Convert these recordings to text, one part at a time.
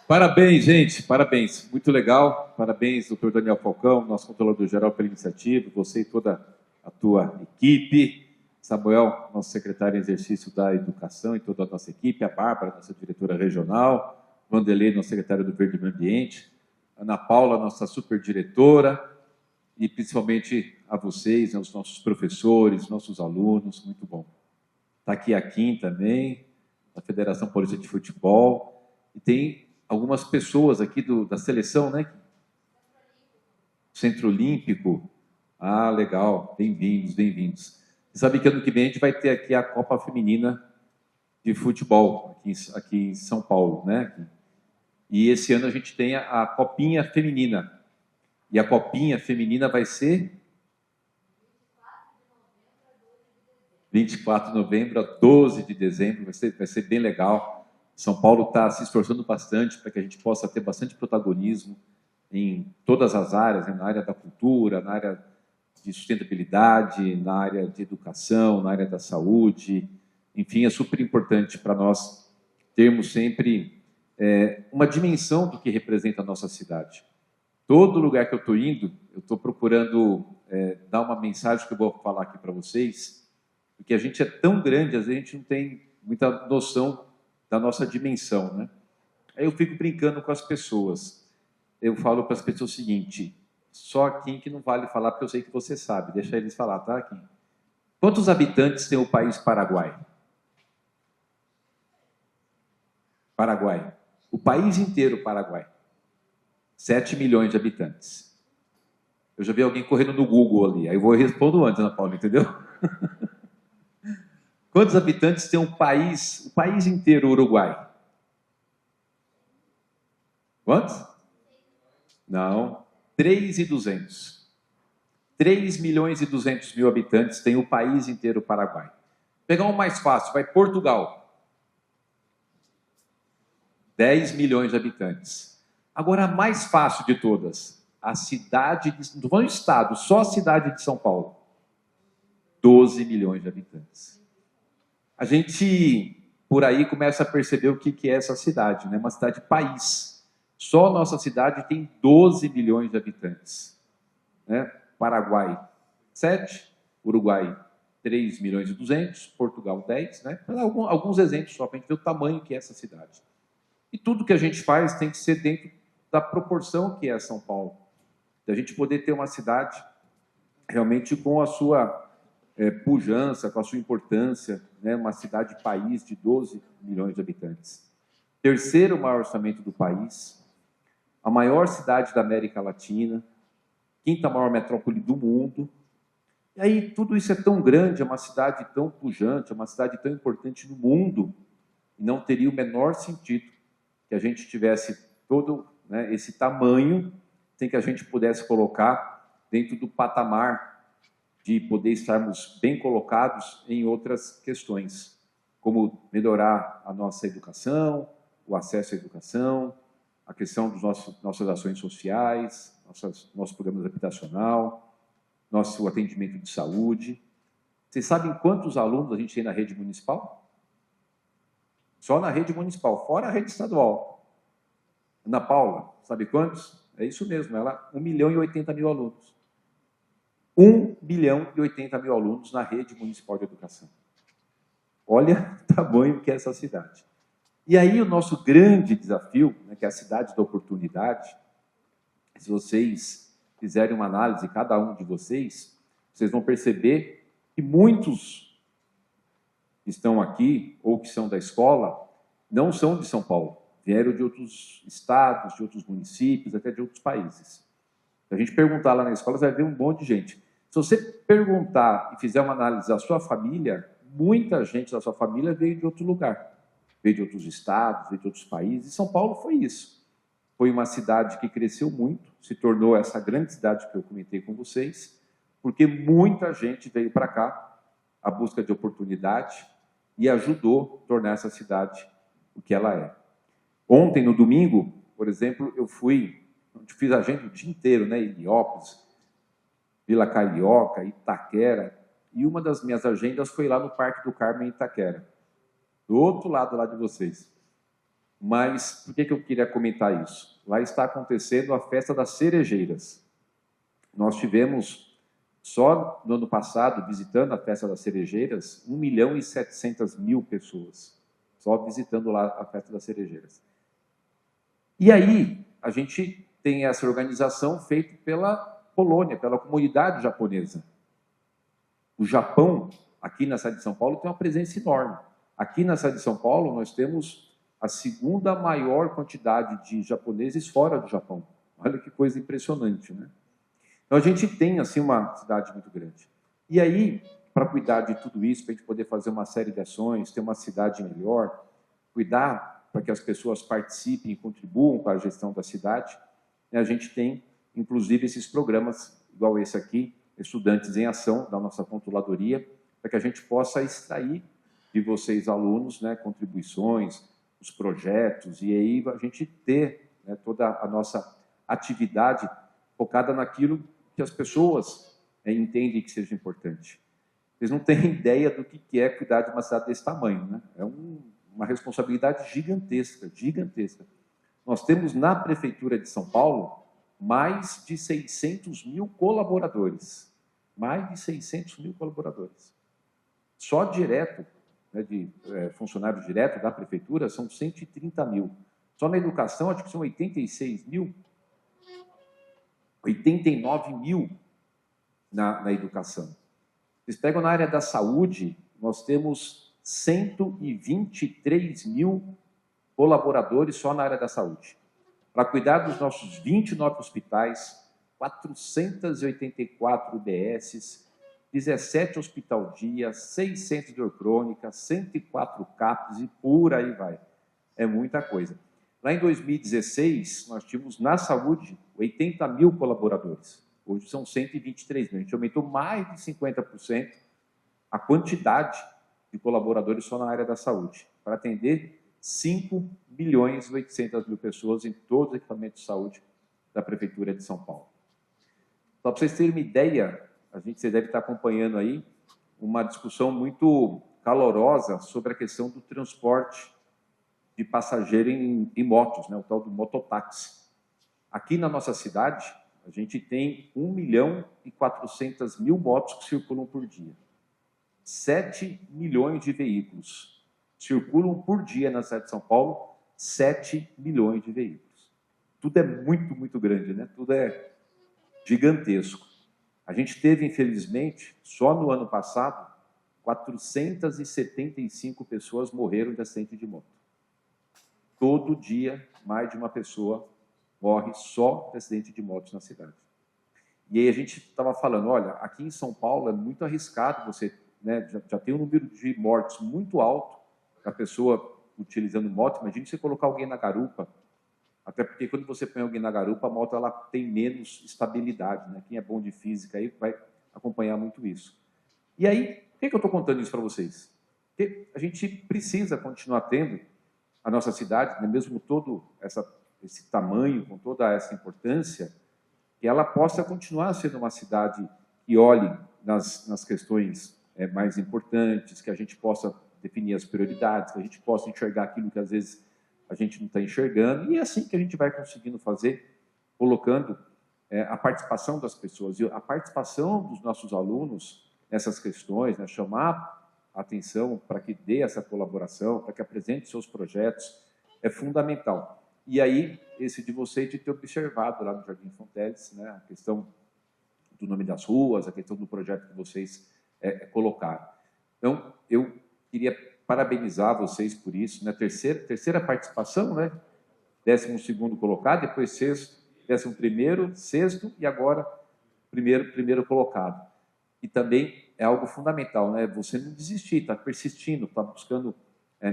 Parabéns, gente, parabéns. Muito legal. Parabéns, doutor Daniel Falcão, nosso controlador-geral pela iniciativa, você e toda a tua equipe. Samuel, nosso secretário em exercício da Educação e toda a nossa equipe. A Bárbara, nossa diretora regional. Vanderlei, nosso secretário do Verde e Meio Ambiente. Ana Paula, nossa superdiretora. E principalmente a vocês, os nossos professores, nossos alunos. Muito bom. Está aqui a Kim também, da Federação Paulista de Futebol. E tem algumas pessoas aqui da seleção, né? Centro Olímpico. Ah, legal. Bem-vindos, bem-vindos. Você sabe que ano que vem a gente vai ter aqui a Copa Feminina de Futebol, aqui em São Paulo, né? E esse ano a gente tem a Copinha Feminina. E a Copinha Feminina vai ser 24 de novembro a 12 de dezembro. Vai ser bem legal. São Paulo está se esforçando bastante para que a gente possa ter bastante protagonismo em todas as áreas, né? Na área da cultura, na área de sustentabilidade, na área de educação, na área da saúde. Enfim, é super importante para nós termos sempre uma dimensão do que representa a nossa cidade. Todo lugar que eu estou indo, eu estou procurando dar uma mensagem que eu vou falar aqui para vocês, porque a gente é tão grande, às vezes a gente não tem muita noção da nossa dimensão, né? Aí eu fico brincando com as pessoas. Eu falo para as pessoas o seguinte: só Kim que não vale falar, porque eu sei que você sabe. Deixa eles falar, tá, Kim? Quantos habitantes tem o país Paraguai? Paraguai. O país inteiro, Paraguai. 7 milhões de habitantes. Eu já vi alguém correndo no Google ali. Aí eu vou responder antes, Ana Paula, entendeu? Quantos habitantes tem o país inteiro, Uruguai? Quantos? Não, 3.200. 3 milhões e 200 mil habitantes tem o país inteiro, Paraguai. Pegar um mais fácil, vai Portugal. 10 milhões de habitantes. Agora, a mais fácil de todas, a cidade, não vou no estado, só a cidade de São Paulo. 12 milhões de habitantes. A gente, por aí, começa a perceber o que é essa cidade, né? Uma cidade-país. Só a nossa cidade tem 12 milhões de habitantes. Né? Paraguai, 7. Uruguai, 3 milhões e 200. Portugal, 10. Né? Alguns exemplos só, para a gente ver o tamanho que é essa cidade. E tudo que a gente faz tem que ser dentro da proporção que é São Paulo. Da gente poder ter uma cidade realmente com a sua pujança, com a sua importância, né? Uma cidade-país de 12 milhões de habitantes. Terceiro maior orçamento do país, a maior cidade da América Latina, quinta maior metrópole do mundo. E aí tudo isso é tão grande, é uma cidade tão pujante, é uma cidade tão importante no mundo, e não teria o menor sentido que a gente tivesse todo, né, esse tamanho sem que a gente pudesse colocar dentro do patamar de poder estarmos bem colocados em outras questões, como melhorar a nossa educação, o acesso à educação, a questão dos nossas ações sociais, nosso programa habitacional, nosso atendimento de saúde. Vocês sabem quantos alunos a gente tem na rede municipal? Só na rede municipal, fora a rede estadual. Ana Paula, sabe quantos? É isso mesmo, ela 1 milhão e 80 mil alunos. 1 milhão e 80 mil alunos na rede municipal de educação. Olha o tamanho que é essa cidade. E aí o nosso grande desafio, né, que é a cidade da oportunidade, se vocês fizerem uma análise, cada um de vocês, vocês vão perceber que muitos que estão aqui, ou que são da escola, não são de São Paulo. Vieram de outros estados, de outros municípios, até de outros países. Se a gente perguntar lá na escola, você vai ver um monte de gente. Se você perguntar e fizer uma análise da sua família, muita gente da sua família veio de outro lugar. Veio de outros estados, veio de outros países. E São Paulo foi isso. Foi uma cidade que cresceu muito, se tornou essa grande cidade que eu comentei com vocês, porque muita gente veio para cá à busca de oportunidade e ajudou a tornar essa cidade o que ela é. Ontem, no domingo, por exemplo, eu fiz agenda o dia inteiro, né? Heliópolis, Vila Carioca, Itaquera, e uma das minhas agendas foi lá no Parque do Carmo, em Itaquera, do outro lado lá de vocês. Mas por que eu queria comentar isso? Lá está acontecendo a Festa das Cerejeiras. Nós tivemos, só no ano passado, visitando a Festa das Cerejeiras, 1.700.000 pessoas, só visitando lá a Festa das Cerejeiras. E aí, a gente tem essa organização feita pela Polônia, pela comunidade japonesa. O Japão, aqui na cidade de São Paulo, tem uma presença enorme. Aqui na cidade de São Paulo, nós temos a segunda maior quantidade de japoneses fora do Japão. Olha que coisa impressionante, né? Então, a gente tem, assim, uma cidade muito grande. E aí, para cuidar de tudo isso, para a gente poder fazer uma série de ações, ter uma cidade melhor, cuidar para que as pessoas participem e contribuam com a gestão da cidade, a gente tem, inclusive, esses programas, igual esse aqui, Estudantes em Ação, da nossa controladoria, para que a gente possa extrair de vocês, alunos, né, contribuições, os projetos, e aí a gente ter, né, toda a nossa atividade focada naquilo que as pessoas entendem que seja importante. Vocês não têm ideia do que é cuidar de uma cidade desse tamanho, né? É uma responsabilidade gigantesca, gigantesca. Nós temos na Prefeitura de São Paulo mais de 600.000 colaboradores. Mais de 600.000 colaboradores. Só direto, né, de funcionários diretos da Prefeitura, são 130.000. Só na educação, acho que são 86.000. 89.000 na educação. Vocês pegam na área da saúde, nós temos 123.000 colaboradores só na área da saúde. Para cuidar dos nossos 29 hospitais, 484 UBSs, 17 hospital dia, 6 centros de dor crônica, 104 CAPs e por aí vai. É muita coisa. Lá em 2016, nós tínhamos na saúde 80.000 colaboradores. Hoje são 123.000. A gente aumentou mais de 50% a quantidade de colaboradores só na área da saúde, para atender 5.800.000 pessoas em todos os equipamentos de saúde da Prefeitura de São Paulo. Só para vocês terem uma ideia, você deve estar acompanhando aí uma discussão muito calorosa sobre a questão do transporte de passageiro em motos, né, o tal do mototáxi. Aqui na nossa cidade, a gente tem 1.400.000 motos que circulam por dia. 7 milhões de veículos circulam por dia na cidade de São Paulo, 7 milhões de veículos. Tudo é muito, muito grande, né? Tudo é gigantesco. A gente teve, infelizmente, só no ano passado, 475 pessoas morreram de acidente de moto. Todo dia, mais de uma pessoa morre só de acidente de moto na cidade. E aí a gente estava falando, olha, aqui em São Paulo é muito arriscado você, né, já tem um número de mortes muito alto, a pessoa utilizando moto. Imagine você colocar alguém na garupa, até porque quando você põe alguém na garupa, a moto ela tem menos estabilidade, né? Quem é bom de física aí vai acompanhar muito isso. E aí, por que eu estou contando isso para vocês? Porque a gente precisa continuar tendo a nossa cidade, né, mesmo todo esse tamanho, com toda essa importância, que ela possa continuar sendo uma cidade que olhe nas questões mais importantes, que a gente possa definir as prioridades, que a gente possa enxergar aquilo que às vezes a gente não está enxergando, e é assim que a gente vai conseguindo fazer, colocando a participação das pessoas, e a participação dos nossos alunos nessas questões, né, chamar a atenção para que dê essa colaboração, para que apresente seus projetos, é fundamental. E aí, esse de vocês de ter observado lá no Jardim Fonteles, né, a questão do nome das ruas, a questão do projeto que vocês colocaram. Então, eu queria parabenizar vocês por isso, né? Terceira participação, né? 12º colocado, depois sexto, 11º, sexto e agora primeiro colocado. E também é algo fundamental, né? Você não desistir, está persistindo, está buscando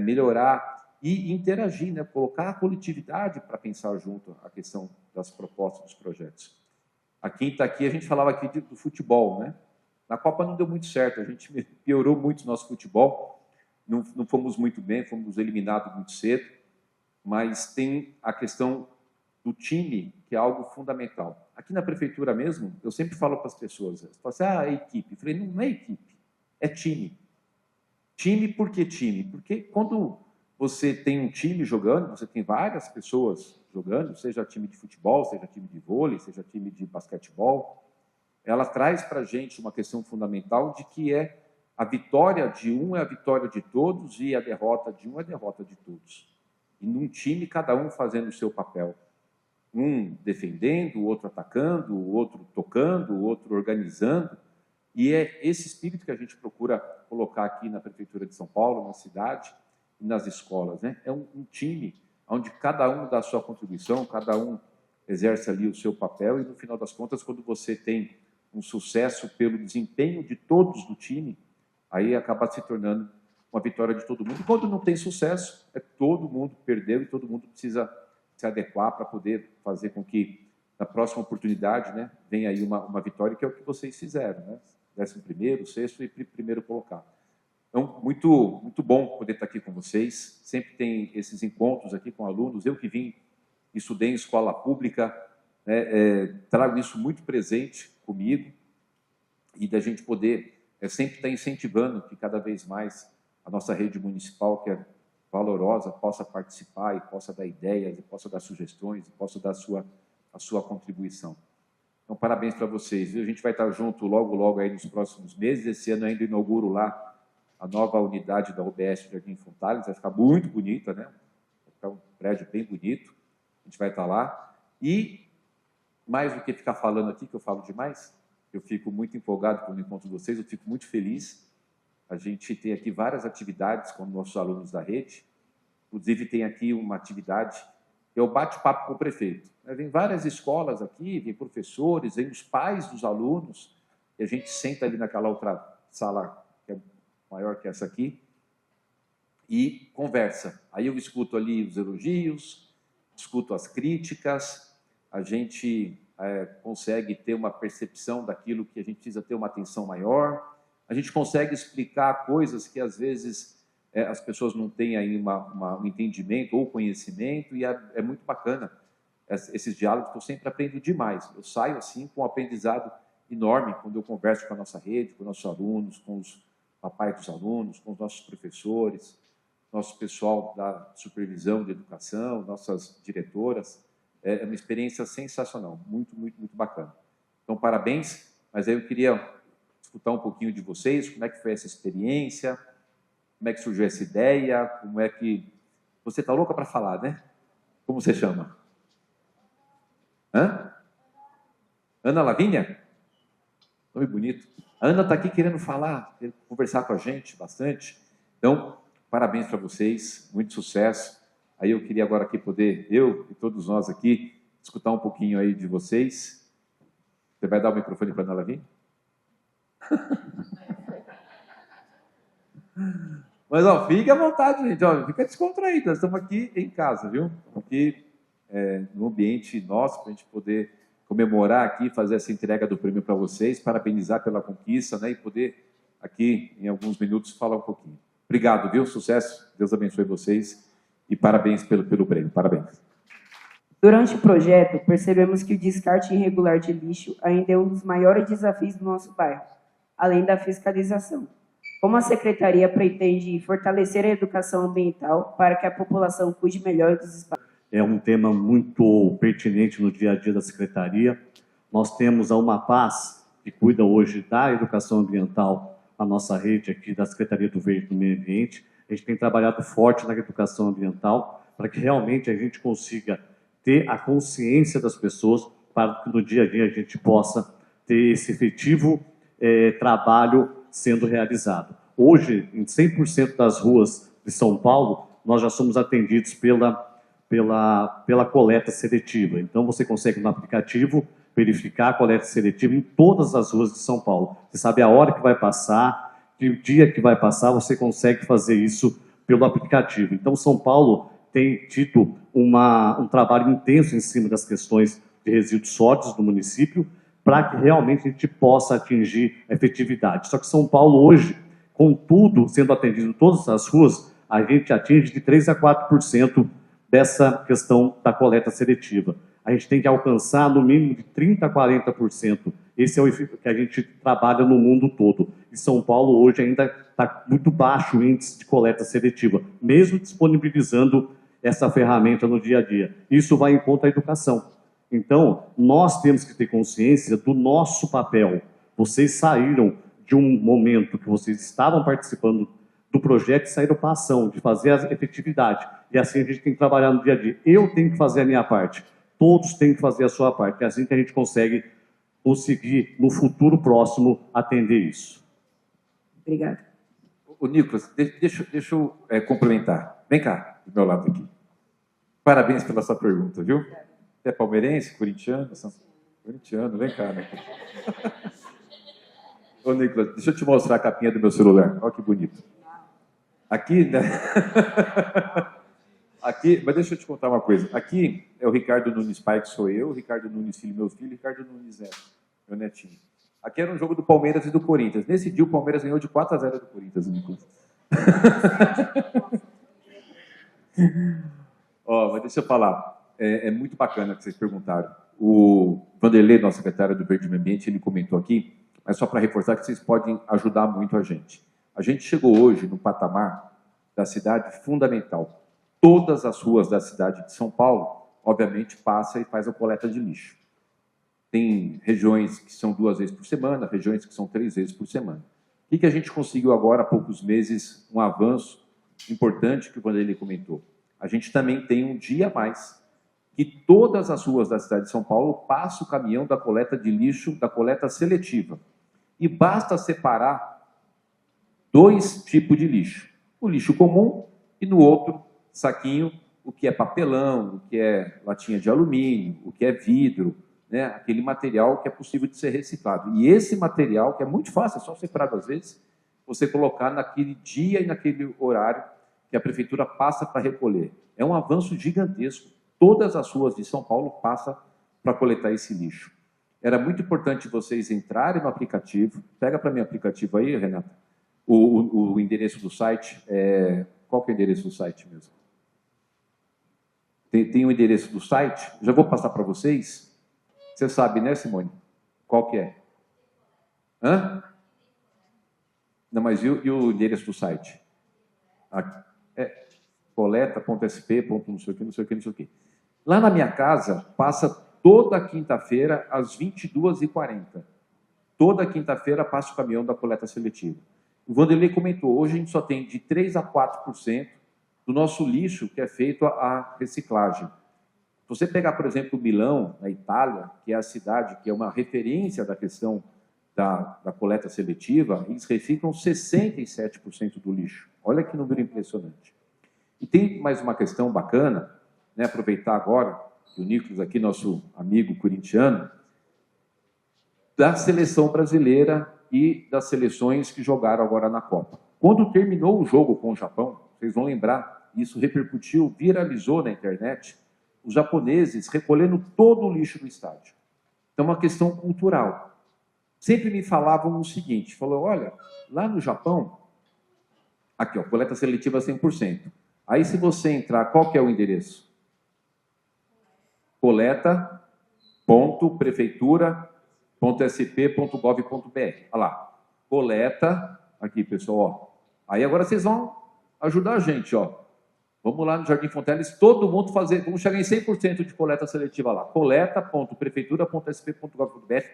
melhorar e interagir, né? Colocar a coletividade para pensar junto a questão das propostas dos projetos. Aqui a gente falava aqui do futebol, né? Na Copa não deu muito certo, a gente piorou muito o nosso futebol, não fomos muito bem, fomos eliminados muito cedo, mas tem a questão do time, que é algo fundamental. Aqui na prefeitura mesmo, eu sempre falo para as pessoas, assim, é equipe. Eu falei, não é equipe, é time. Time por que time? Porque quando você tem um time jogando, você tem várias pessoas jogando, seja time de futebol, seja time de vôlei, seja time de basquetebol. Ela traz para a gente uma questão fundamental de que a vitória de um é a vitória de todos e a derrota de um é a derrota de todos. E num time, cada um fazendo o seu papel. Um defendendo, o outro atacando, o outro tocando, o outro organizando. E é esse espírito que a gente procura colocar aqui na Prefeitura de São Paulo, na cidade e nas escolas, né? É um time onde cada um dá a sua contribuição, cada um exerce ali o seu papel e, no final das contas, quando você tem um sucesso pelo desempenho de todos do time, aí acaba se tornando uma vitória de todo mundo. E quando não tem sucesso, todo mundo perdeu e todo mundo precisa se adequar para poder fazer com que, na próxima oportunidade, né, venha aí uma vitória, que é o que vocês fizeram, né? 11º, 6º e primeiro colocado. Então, muito bom poder estar aqui com vocês. Sempre tem esses encontros aqui com alunos. Eu que vim, estudei em escola pública, né, trago isso muito presente comigo, e da gente poder sempre estar incentivando que cada vez mais a nossa rede municipal, que é valorosa, possa participar e possa dar ideias, e possa dar sugestões, e possa dar a sua contribuição. Então, parabéns para vocês, viu? A gente vai estar junto logo aí nos próximos meses. Esse ano ainda inauguro lá a nova unidade da UBS Jardim Fontales, vai ficar muito bonita, né? Vai ficar um prédio bem bonito, a gente vai estar lá. E, mais do que ficar falando aqui, que eu falo demais, eu fico muito empolgado quando encontro vocês, eu fico muito feliz. A gente tem aqui várias atividades com nossos alunos da rede, inclusive tem aqui uma atividade, que é o bate-papo com o prefeito. Vem várias escolas aqui, vem professores, vem os pais dos alunos, e a gente senta ali naquela outra sala, que é maior que essa aqui, e conversa. Aí eu escuto ali os elogios, escuto as críticas, a gente consegue ter uma percepção daquilo que a gente precisa ter uma atenção maior, a gente consegue explicar coisas que, às vezes, as pessoas não têm aí um entendimento ou conhecimento, e é muito bacana esses diálogos, que eu sempre aprendo demais. Eu saio, assim, com um aprendizado enorme quando eu converso com a nossa rede, com os nossos alunos, com os papais dos alunos, com os nossos professores, nosso pessoal da supervisão de educação, nossas diretoras. É uma experiência sensacional, muito bacana. Então, parabéns, mas aí eu queria escutar um pouquinho de vocês, como é que foi essa experiência, como é que surgiu essa ideia, como é que... Você está louca para falar, né? Como você chama? Ana Lavínia? Nome bonito. A Ana está aqui querendo falar, querendo conversar com a gente bastante. Então, parabéns para vocês, muito sucesso. Aí eu queria agora aqui poder, eu e todos nós aqui, escutar um pouquinho aí de vocês. Você vai dar o microfone para a Ana Lavínia? Mas, ó, fique à vontade, gente. Ó, fica descontraído. Nós estamos aqui em casa, viu? Aqui no ambiente nosso, para a gente poder comemorar aqui, fazer essa entrega do prêmio para vocês, parabenizar pela conquista, né? E poder aqui, em alguns minutos, falar um pouquinho. Obrigado, viu? Sucesso. Deus abençoe vocês. E parabéns pelo prêmio. Parabéns. Durante o projeto, percebemos que o descarte irregular de lixo ainda é um dos maiores desafios do nosso bairro, além da fiscalização. Como a Secretaria pretende fortalecer a educação ambiental para que a população cuide melhor dos espaços? É um tema muito pertinente no dia a dia da Secretaria. Nós temos a Umapaz, que cuida hoje da educação ambiental, a nossa rede aqui da Secretaria do Verde e do Meio Ambiente. A gente tem trabalhado forte na educação ambiental para que realmente a gente consiga ter a consciência das pessoas para que no dia a dia a gente possa ter esse efetivo trabalho sendo realizado. Hoje, em 100% das ruas de São Paulo, nós já somos atendidos pela coleta seletiva. Então, você consegue no aplicativo verificar a coleta seletiva em todas as ruas de São Paulo. Você sabe a hora que vai passar, que o dia que vai passar, você consegue fazer isso pelo aplicativo. Então, São Paulo tem tido um trabalho intenso em cima das questões de resíduos sólidos no município, para que realmente a gente possa atingir a efetividade. Só que São Paulo hoje, com tudo sendo atendido em todas as ruas, a gente atinge de 3% a 4% dessa questão da coleta seletiva. A gente tem que alcançar no mínimo de 30% a 40%. Esse é o que a gente trabalha no mundo todo. E São Paulo hoje ainda está muito baixo o índice de coleta seletiva, mesmo disponibilizando essa ferramenta no dia a dia. Isso vai em conta da educação. Então, nós temos que ter consciência do nosso papel. Vocês saíram de um momento que vocês estavam participando do projeto e saíram para a ação, de fazer a efetividade. E assim a gente tem que trabalhar no dia a dia. Eu tenho que fazer a minha parte. Todos têm que fazer a sua parte. É assim que a gente conseguir, no futuro próximo, atender isso. Obrigada. O Nicolas, deixa eu complementar. Vem cá, do meu lado aqui. Parabéns pela sua pergunta, viu? É palmeirense, corintiano? Corintiano, vem cá, né? Ô, Nicolas, deixa eu te mostrar a capinha do meu celular. Olha que bonito. Aqui, né? Aqui, mas deixa eu te contar uma coisa. Aqui é o Ricardo Nunes pai, que sou eu, Ricardo Nunes filho, meu filho, Ricardo Nunes neto, meu netinho. Aqui era um jogo do Palmeiras e do Corinthians. Nesse dia o Palmeiras ganhou de 4-0 do Corinthians, Nicolas. Ó, mas deixa eu falar. É muito bacana que vocês perguntaram. O Vanderlei, nosso secretário do Verde Meio Ambiente, ele comentou aqui, mas só para reforçar que vocês podem ajudar muito a gente. A gente chegou hoje no patamar da cidade fundamental. Todas as ruas da cidade de São Paulo, obviamente, passa e faz a coleta de lixo. Tem regiões que são 2 vezes por semana, regiões que são 3 vezes por semana. O que a gente conseguiu agora, há poucos meses, um avanço importante que o Vanderlei comentou. A gente também tem um dia a mais que todas as ruas da cidade de São Paulo passa o caminhão da coleta de lixo, da coleta seletiva. E basta separar 2 tipos de lixo. O lixo comum e no outro saquinho o que é papelão, o que é latinha de alumínio, o que é vidro, né? Aquele material que é possível de ser reciclado. E esse material, que é muito fácil, é só separar às vezes, você colocar naquele dia e naquele horário que a prefeitura passa para recolher. É um avanço gigantesco. Todas as ruas de São Paulo passam para coletar esse lixo. Era muito importante vocês entrarem no aplicativo. Pega para mim o aplicativo aí, Renata. O endereço do site. Qual que é o endereço do site mesmo? Tem o endereço do site. Já vou passar para vocês. Você sabe, né, Simone? Qual que é? Hã? Não, mas e o endereço do site? Coleta.sp. não sei o que, não sei o que, não sei o que. Lá na minha casa, passa toda quinta-feira, às 22h40. Toda quinta-feira passa o caminhão da coleta seletiva. O Vanderlei comentou, hoje a gente só tem de 3% a 4% do nosso lixo que é feito a reciclagem. Se você pegar, por exemplo, Milão, na Itália, que é a cidade que é uma referência da questão da coleta seletiva, eles reciclam 67% do lixo. Olha que número impressionante. E tem mais uma questão bacana, né, aproveitar agora, que o Nicolas aqui, nosso amigo corintiano, da seleção brasileira e das seleções que jogaram agora na Copa. Quando terminou o jogo com o Japão, vocês vão lembrar, isso repercutiu, viralizou na internet, os japoneses recolhendo todo o lixo do estádio. Então, é uma questão cultural. Sempre me falavam o seguinte, falou, olha, lá no Japão, aqui, ó, coleta seletiva 100%. Aí, se você entrar, qual que é o endereço? coleta.prefeitura.sp.gov.br. Olha lá. Coleta, aqui, pessoal, ó. Aí agora vocês vão ajudar a gente, ó. Vamos lá no Jardim Fonteles, todo mundo fazer, vamos chegar em 100% de coleta seletiva lá. coleta.prefeitura.sp.gov.br.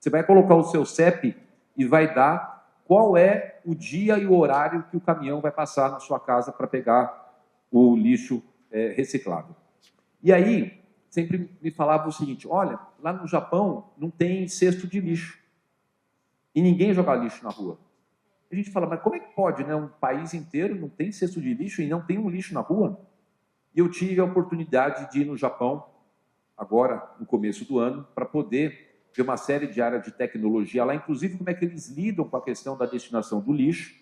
Você vai colocar o seu CEP e vai dar qual é o dia e o horário que o caminhão vai passar na sua casa para pegar o lixo reciclado. E aí, sempre me falava o seguinte, olha, lá no Japão não tem cesto de lixo. E ninguém joga lixo na rua. A gente fala, mas como é que pode, né? Um país inteiro não tem cesto de lixo e não tem um lixo na rua? E eu tive a oportunidade de ir no Japão, agora, no começo do ano, para poder ver uma série de áreas de tecnologia lá, inclusive como é que eles lidam com a questão da destinação do lixo.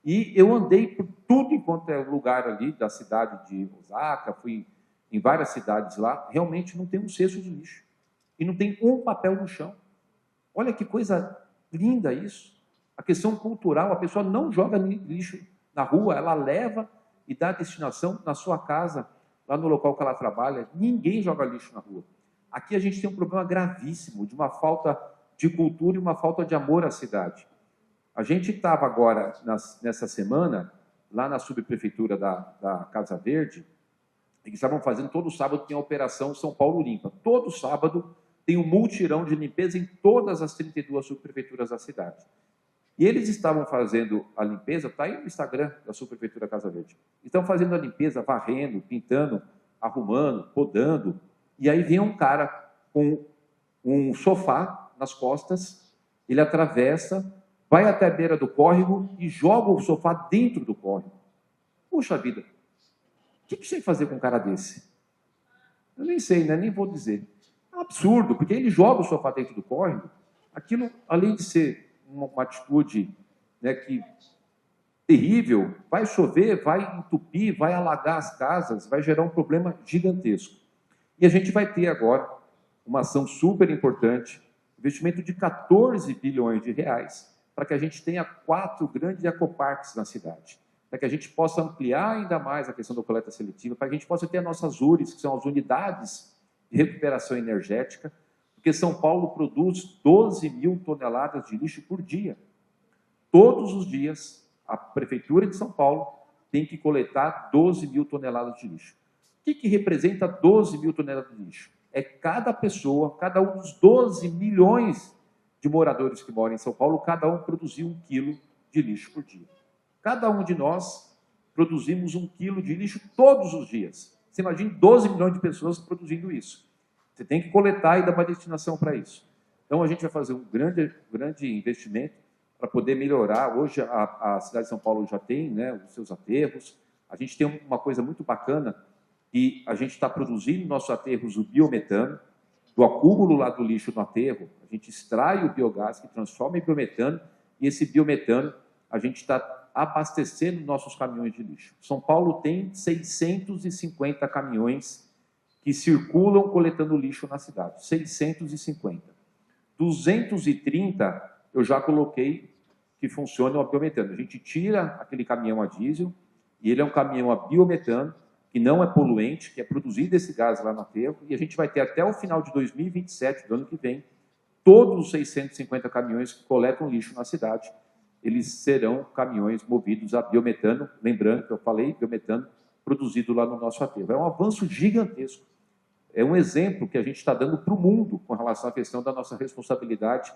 E eu andei por tudo enquanto é lugar ali da cidade de Osaka, fui em várias cidades lá, realmente não tem um cesto de lixo. E não tem um papel no chão. Olha que coisa linda isso. A questão cultural, a pessoa não joga lixo na rua, ela leva e dá destinação na sua casa, lá no local que ela trabalha. Ninguém joga lixo na rua. Aqui a gente tem um problema gravíssimo de uma falta de cultura e uma falta de amor à cidade. A gente estava agora, nessa semana, lá na subprefeitura da Casa Verde, eles estavam fazendo, todo sábado tem a Operação São Paulo Limpa. Todo sábado tem um multirão de limpeza em todas as 32 subprefeituras da cidade. E eles estavam fazendo a limpeza, está aí no Instagram da subprefeitura Casa Verde. Estão fazendo a limpeza, varrendo, pintando, arrumando, podando. E aí vem um cara com um sofá nas costas, ele atravessa, vai até a beira do córrego e joga o sofá dentro do córrego. Puxa vida, o que você vai fazer com um cara desse? Eu nem sei, né? Nem vou dizer. É um absurdo, porque ele joga o sofá dentro do córrego. Aquilo, além de ser uma atitude, né, que terrível, vai chover, vai entupir, vai alagar as casas, vai gerar um problema gigantesco. E a gente vai ter agora uma ação super importante, investimento de 14 bilhões de reais, para que a gente tenha 4 grandes ecoparques na cidade, para que a gente possa ampliar ainda mais a questão da coleta seletiva, para que a gente possa ter as nossas URES, que são as unidades de recuperação energética, porque São Paulo produz 12 mil toneladas de lixo por dia. Todos os dias, a Prefeitura de São Paulo tem que coletar 12 mil toneladas de lixo. O que representa 12 mil toneladas de lixo? É cada pessoa, cada um dos 12 milhões de moradores que moram em São Paulo, cada um produzir 1 quilo de lixo por dia. Cada um de nós produzimos 1 quilo de lixo todos os dias. Você imagina 12 milhões de pessoas produzindo isso. Você tem que coletar e dar uma destinação para isso. Então, a gente vai fazer um grande investimento para poder melhorar. Hoje, a cidade de São Paulo já tem, né, os seus aterros. A gente tem uma coisa muito bacana, que a gente está produzindo nos nossos aterros o biometano. Do acúmulo lá do lixo no aterro, a gente extrai o biogás, que transforma em biometano, e esse biometano a gente está abastecendo nossos caminhões de lixo. São Paulo tem 650 caminhões que circulam coletando lixo na cidade. 650. 230 eu já coloquei que funcionam a biometano. A gente tira aquele caminhão a diesel, e ele é um caminhão a biometano, que não é poluente, que é produzido esse gás lá no aterro, e a gente vai ter até o final de 2027, do ano que vem, todos os 650 caminhões que coletam lixo na cidade, eles serão caminhões movidos a biometano, lembrando que eu falei, biometano produzido lá no nosso aterro. É um avanço gigantesco. É um exemplo que a gente está dando para o mundo com relação à questão da nossa responsabilidade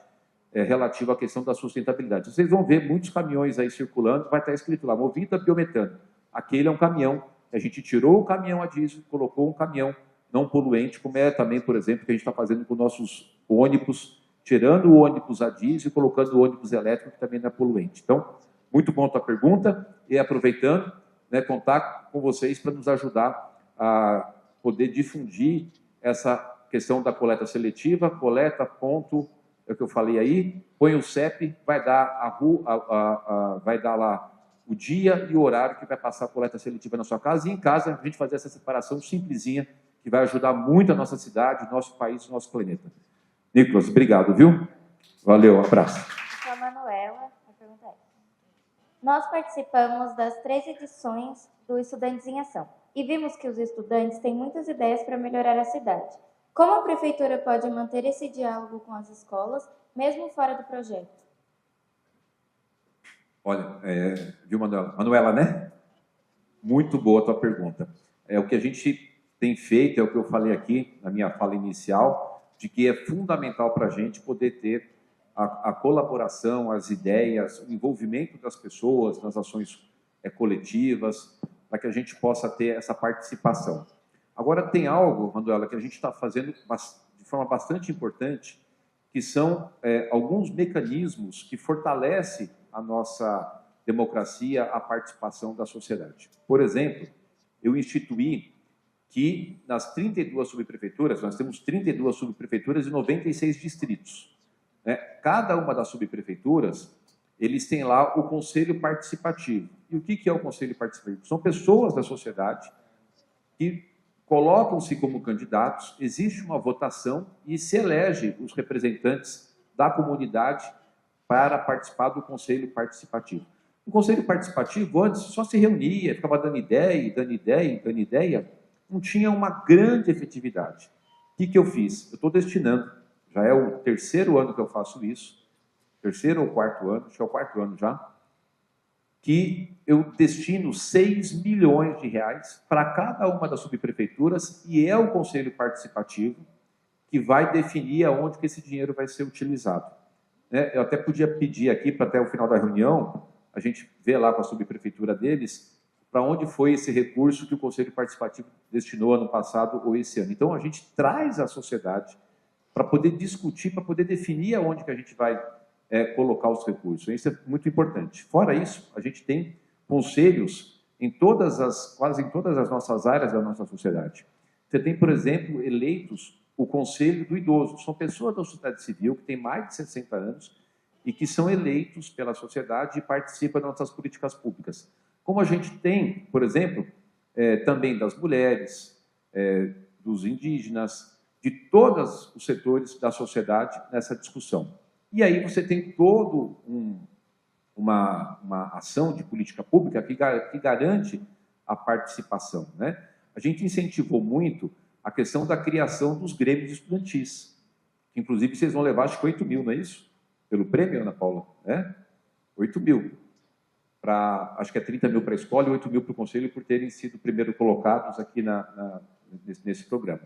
relativa à questão da sustentabilidade. Vocês vão ver muitos caminhões aí circulando, vai estar escrito lá, movido a biometano. Aquele é um caminhão. A gente tirou o caminhão a diesel, colocou um caminhão não poluente, como é também, por exemplo, que a gente está fazendo com nossos ônibus, tirando o ônibus a diesel e colocando o ônibus elétrico, que também não é poluente. Então, muito bom a tua pergunta, e aproveitando, né, contar com vocês para nos ajudar a poder difundir essa questão da coleta seletiva, coleta, ponto, é o que eu falei aí, põe o CEP, vai dar vai dar lá o dia e o horário que vai passar a coleta seletiva na sua casa, e em casa a gente fazer essa separação simplesinha, que vai ajudar muito a nossa cidade, o nosso país, o nosso planeta. Nicolas, obrigado, viu? Valeu, um abraço. Sou a Manuela, a pergunta é: nós participamos das 3 edições do Estudantes em Ação e vimos que os estudantes têm muitas ideias para melhorar a cidade. Como a prefeitura pode manter esse diálogo com as escolas, mesmo fora do projeto? Olha, viu, Manuela? Manuela, né? Muito boa a tua pergunta. O que a gente tem feito, é o que eu falei aqui na minha fala inicial, de que é fundamental para a gente poder ter a colaboração, as ideias, o envolvimento das pessoas nas ações coletivas, para que a gente possa ter essa participação. Agora, tem algo, Manuela, que a gente está fazendo de forma bastante importante, que são alguns mecanismos que fortalecem a nossa democracia, a participação da sociedade. Por exemplo, eu instituí que nas 32 subprefeituras, nós temos 32 subprefeituras e 96 distritos. Né? Cada uma das subprefeituras, eles têm lá o conselho participativo. E o que é o conselho participativo? São pessoas da sociedade que colocam-se como candidatos, existe uma votação e se elege os representantes da comunidade para participar do conselho participativo. O conselho participativo antes só se reunia, ficava dando ideia, não tinha uma grande efetividade. O que eu fiz? Eu estou destinando, já é o 3º ano que eu faço isso, terceiro ou quarto ano, acho que é o quarto ano já, que eu destino 6 milhões de reais para cada uma das subprefeituras e é o Conselho Participativo que vai definir aonde que esse dinheiro vai ser utilizado. Eu até podia pedir aqui, para até o final da reunião, a gente ver lá com a subprefeitura deles, para onde foi esse recurso que o Conselho Participativo destinou ano passado ou esse ano. Então, a gente traz a sociedade para poder discutir, para poder definir aonde que a gente vai colocar os recursos. Isso é muito importante. Fora isso, a gente tem conselhos quase em todas as nossas áreas da nossa sociedade. Você tem, por exemplo, eleitos o Conselho do Idoso. São pessoas da sociedade civil que têm mais de 60 anos e que são eleitos pela sociedade e participam das nossas políticas públicas. Como a gente tem, por exemplo, também das mulheres, dos indígenas, de todos os setores da sociedade nessa discussão. E aí você tem todo uma ação de política pública que garante a participação, né? A gente incentivou muito a questão da criação dos grêmios estudantis, que inclusive vocês vão levar, acho que 8 mil, não é isso? Pelo prêmio, Ana Paula? 8 mil. Acho que é 30 mil para a escola e 8 mil para o conselho por terem sido primeiro colocados aqui nesse programa.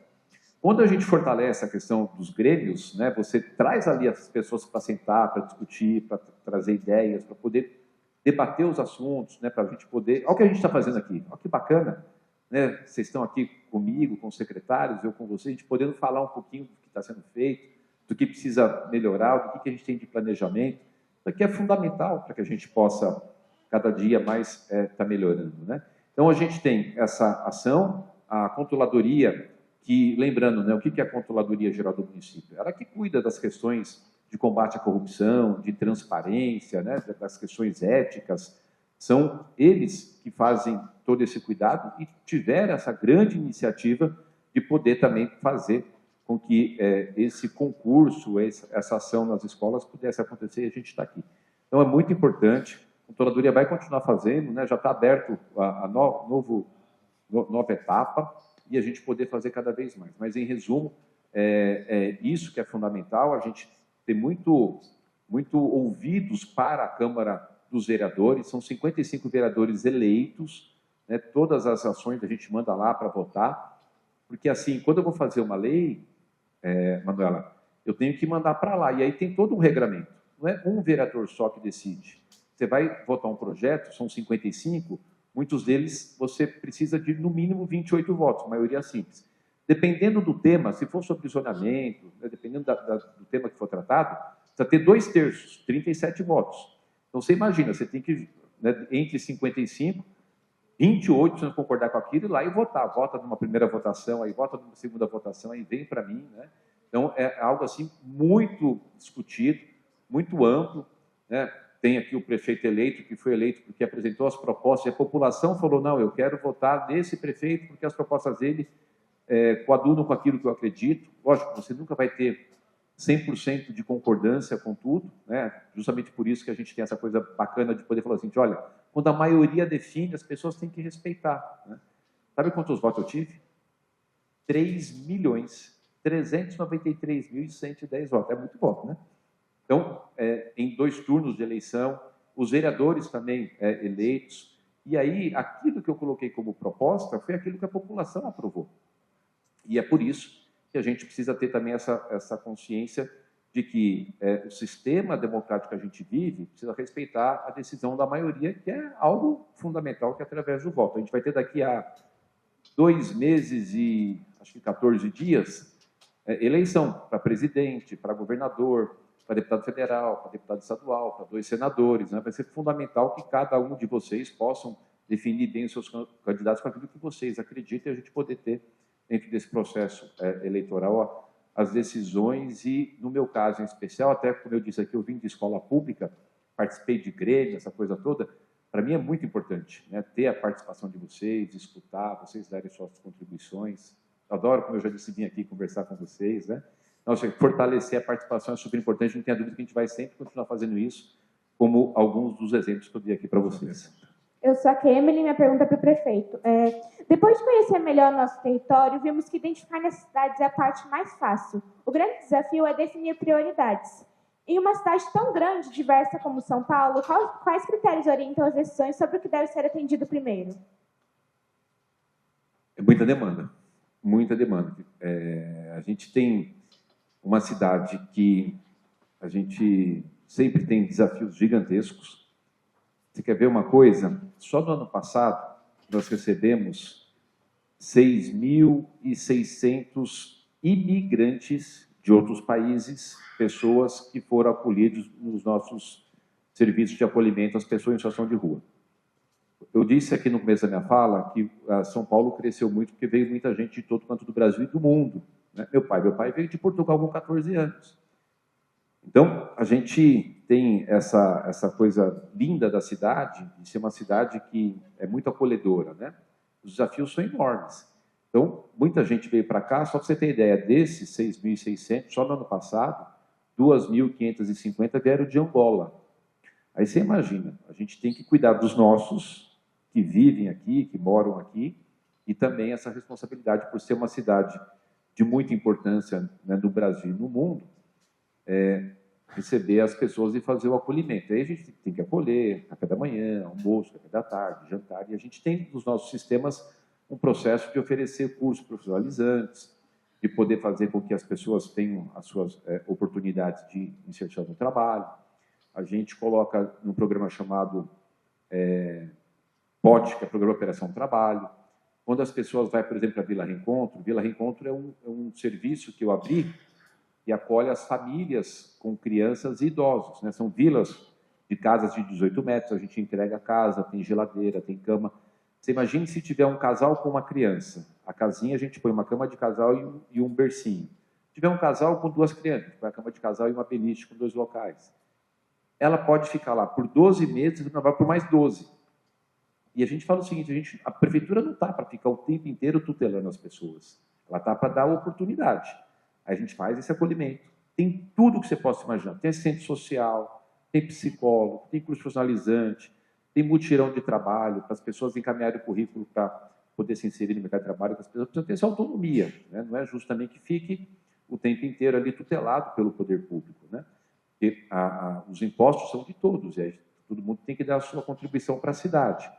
Quando a gente fortalece a questão dos grêmios, né, você traz ali as pessoas para sentar, para discutir, para trazer ideias, para poder debater os assuntos, né, para a gente poder... Olha o que a gente está fazendo aqui, olha que bacana, né? Vocês estão aqui comigo, com os secretários, eu com vocês, a gente podendo falar um pouquinho do que está sendo feito, do que precisa melhorar, do que a gente tem de planejamento. Isso aqui é fundamental para que a gente possa, cada dia mais, estar melhorando, né? Então, a gente tem essa ação, a controladoria, que, lembrando, né, o que é a Controladoria Geral do Município? Ela que cuida das questões de combate à corrupção, de transparência, né, das questões éticas. São eles que fazem todo esse cuidado e tiveram essa grande iniciativa de poder também fazer com que esse concurso, essa ação nas escolas pudesse acontecer e a gente está aqui. Então, é muito importante. A Controladoria vai continuar fazendo, né, já está aberto a nova etapa, e a gente poder fazer cada vez mais. Mas, em resumo, isso que é fundamental, a gente ter muito ouvidos para a Câmara dos Vereadores, são 55 vereadores eleitos, né, todas as ações a gente manda lá para votar, porque, assim, quando eu vou fazer uma lei, Manuela, eu tenho que mandar para lá, e aí tem todo um regramento, não é um vereador só que decide. Você vai votar um projeto, são 55, muitos deles você precisa de, no mínimo, 28 votos, maioria simples. Dependendo do tema, se for sobre zoneamento, né, dependendo do tema que for tratado, precisa ter 2/3, 37 votos. Então, você imagina, você tem que, né, entre 55, 28 precisam concordar com aquilo e ir lá e votar. Vota numa primeira votação, aí vota numa segunda votação, aí vem para mim, né? Então, é algo assim muito discutido, muito amplo, né? Tem aqui o prefeito eleito, que foi eleito porque apresentou as propostas, e a população falou, não, eu quero votar nesse prefeito porque as propostas dele coadunam com aquilo que eu acredito. Lógico, você nunca vai ter 100% de concordância com tudo, né? Justamente por isso que a gente tem essa coisa bacana de poder falar assim, olha, quando a maioria define, as pessoas têm que respeitar, né? Sabe quantos votos eu tive? 3.393.110 votos. É muito voto, né? Então, em 2 turnos de eleição, os vereadores também eleitos, e aí aquilo que eu coloquei como proposta foi aquilo que a população aprovou. E é por isso que a gente precisa ter também essa consciência de que o sistema democrático que a gente vive precisa respeitar a decisão da maioria, que é algo fundamental, que é através do voto. A gente vai ter daqui a 2 meses e acho que 14 dias eleição para presidente, para governador, para deputado federal, para deputado estadual, para 2 senadores, né? Vai ser fundamental que cada um de vocês possam definir bem os seus candidatos para aquilo que vocês acreditam e a gente poder ter, dentro desse processo eleitoral, as decisões e, no meu caso em especial, até como eu disse aqui, eu vim de escola pública, participei de grêmio, essa coisa toda, para mim é muito importante, né? Ter a participação de vocês, escutar, vocês darem suas contribuições. Eu adoro, como eu já disse, vir aqui conversar com vocês, né? Nossa, fortalecer a participação é super importante, não tenha dúvida que a gente vai sempre continuar fazendo isso, como alguns dos exemplos que eu dei aqui para vocês. Eu sou a Kemily, minha pergunta é para o prefeito. Depois de conhecer melhor o nosso território, vimos que identificar necessidades é a parte mais fácil. O grande desafio é definir prioridades. Em uma cidade tão grande e diversa como São Paulo, quais critérios orientam as decisões sobre o que deve ser atendido primeiro? É muita demanda, muita demanda. A gente tem uma cidade que a gente sempre tem desafios gigantescos. Você quer ver uma coisa? Só no ano passado, nós recebemos 6.600 imigrantes de outros países, pessoas que foram acolhidas nos nossos serviços de acolhimento às pessoas em situação de rua. Eu disse aqui no começo da minha fala que São Paulo cresceu muito porque veio muita gente de todo canto do Brasil e do mundo, né? Meu pai veio de Portugal com 14 anos. Então, a gente tem essa coisa linda da cidade, de ser uma cidade que é muito acolhedora, né? Os desafios são enormes. Então, muita gente veio para cá, só para você ter ideia, desses 6.600, só no ano passado, 2.550 vieram de Angola. Aí você imagina, a gente tem que cuidar dos nossos, que vivem aqui, que moram aqui, e também essa responsabilidade por ser uma cidade de muita importância, né, no Brasil e no mundo, receber as pessoas e fazer o acolhimento. Aí a gente tem que acolher, café da manhã, almoço, café da tarde, jantar, e a gente tem nos nossos sistemas um processo de oferecer cursos profissionalizantes, de poder fazer com que as pessoas tenham as suas oportunidades de inserção no trabalho. A gente coloca num programa chamado POT, que é Programa Operação Trabalho. Quando as pessoas vão, por exemplo, à Vila Reencontro é um serviço que eu abri e acolhe as famílias com crianças e idosos, né? São vilas de casas de 18 metros, a gente entrega a casa, tem geladeira, tem cama. Você imagine se tiver um casal com uma criança. A casinha a gente põe uma cama de casal e um bercinho. Se tiver um casal com 2 crianças, põe a cama de casal e uma beliche com 2 locais. Ela pode ficar lá por 12 meses e renovar por mais 12. E a gente fala o seguinte, a prefeitura não está para ficar o tempo inteiro tutelando as pessoas. Ela está para dar oportunidade. Aí a gente faz esse acolhimento. Tem tudo que você possa imaginar. Tem assistente social, tem psicólogo, tem curso profissionalizante, tem mutirão de trabalho para as pessoas encaminharem o currículo para poder se inserir no mercado de trabalho, que as pessoas precisam ter essa autonomia, né? Não é justo também que fique o tempo inteiro ali tutelado pelo poder público, né? Porque os impostos são de todos, e aí todo mundo tem que dar a sua contribuição para a cidade.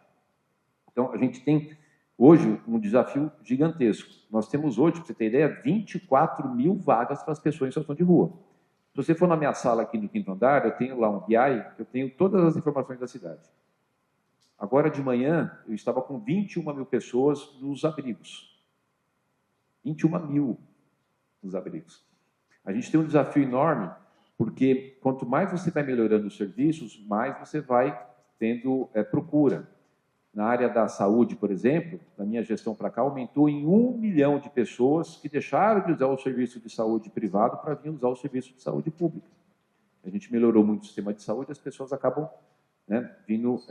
Então, a gente tem hoje um desafio gigantesco. Nós temos hoje, para você ter ideia, 24.000 vagas para as pessoas em situação de rua. Se você for na minha sala aqui no 5º andar, eu tenho lá um BI, eu tenho todas as informações da cidade. Agora de manhã, eu estava com 21.000 pessoas nos abrigos. 21.000 nos abrigos. A gente tem um desafio enorme, porque quanto mais você vai melhorando os serviços, mais você vai tendo procura. Na área da saúde, por exemplo, na minha gestão para cá, aumentou em 1 milhão de pessoas que deixaram de usar o serviço de saúde privado para vir usar o serviço de saúde pública. A gente melhorou muito o sistema de saúde, as pessoas acabam, né, vindo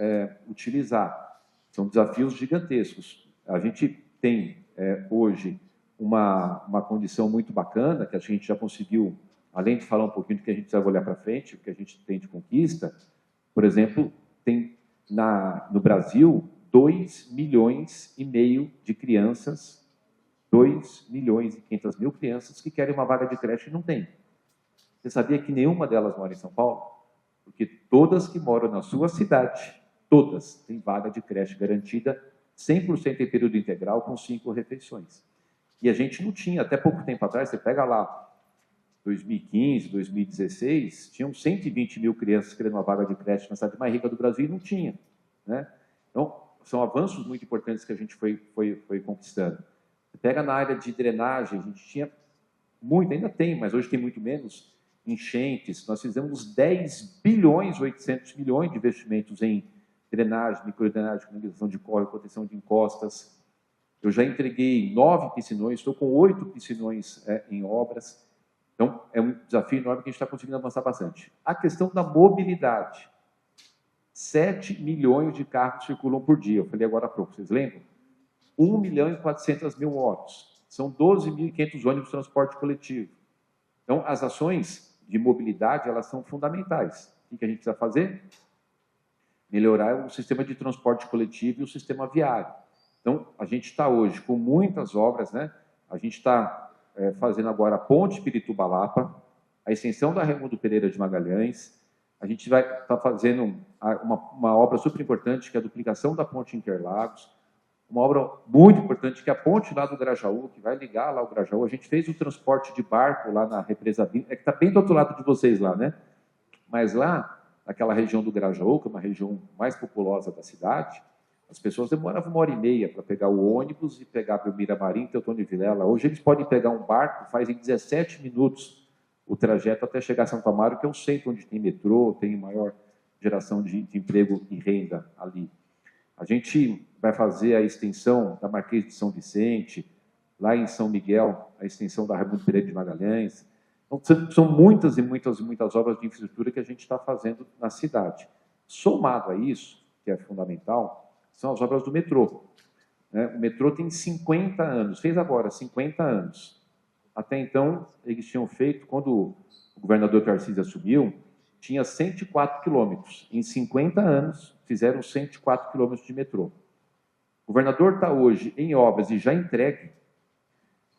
utilizar. São desafios gigantescos. A gente tem hoje uma condição muito bacana, que a gente já conseguiu, além de falar um pouquinho do que a gente precisa olhar para frente, o que a gente tem de conquista, por exemplo, tem no Brasil 2,5 milhões de crianças, 2.500.000 crianças que querem uma vaga de creche e não tem. Você sabia que nenhuma delas mora em São Paulo? Porque todas que moram na sua cidade, todas têm vaga de creche garantida, 100% em período integral, com 5 refeições. E a gente não tinha, até pouco tempo atrás, você pega lá, 2015, 2016, tinham 120.000 crianças querendo uma vaga de creche na cidade mais rica do Brasil e não tinha, né? Então, são avanços muito importantes que a gente foi conquistando. Você pega na área de drenagem, a gente tinha muito, ainda tem, mas hoje tem muito menos, enchentes. Nós fizemos 10,8 bilhões de investimentos em drenagem, microdrenagem, canalização de córrego, proteção de encostas. Eu já entreguei 9 piscinões, estou com 8 piscinões em obras. Então, é um desafio enorme que a gente está conseguindo avançar bastante. A questão da mobilidade. 7 milhões de carros circulam por dia. Eu falei agora há pouco, vocês lembram? 1.400.000 motos. São 12.500 ônibus de transporte coletivo. Então, as ações de mobilidade, elas são fundamentais. O que a gente precisa fazer? Melhorar o sistema de transporte coletivo e o sistema viário. Então, a gente está hoje com muitas obras, né? A gente está fazendo agora a ponte Pirituba-Lapa, a extensão da Raimundo Pereira de Magalhães. A gente vai estar fazendo uma obra super importante, que é a duplicação da ponte Interlagos, uma obra muito importante, que é a ponte lá do Grajaú, que vai ligar lá o Grajaú. A gente fez o transporte de barco lá na represa, é que está bem do outro lado de vocês lá, né? Mas lá, naquela região do Grajaú, que é uma região mais populosa da cidade, as pessoas demoravam 1h30 para pegar o ônibus e pegar para o Miramarim, Teotônio Vilela. Hoje eles podem pegar um barco, faz em 17 minutos o trajeto até chegar a Santo Amaro, que é o centro onde tem metrô, tem maior geração de emprego e renda ali. A gente vai fazer a extensão da Marquês de São Vicente, lá em São Miguel, a extensão da Raimundo Pereira de Magalhães. Então, são muitas e muitas e muitas obras de infraestrutura que a gente está fazendo na cidade. Somado a isso, que é fundamental, são as obras do metrô. Né? O metrô tem 50 anos, fez agora 50 anos. Até então, eles tinham feito, quando o governador Tarcísio assumiu, tinha 104 quilômetros. Em 50 anos, fizeram 104 quilômetros de metrô. O governador está hoje em obras e já entregue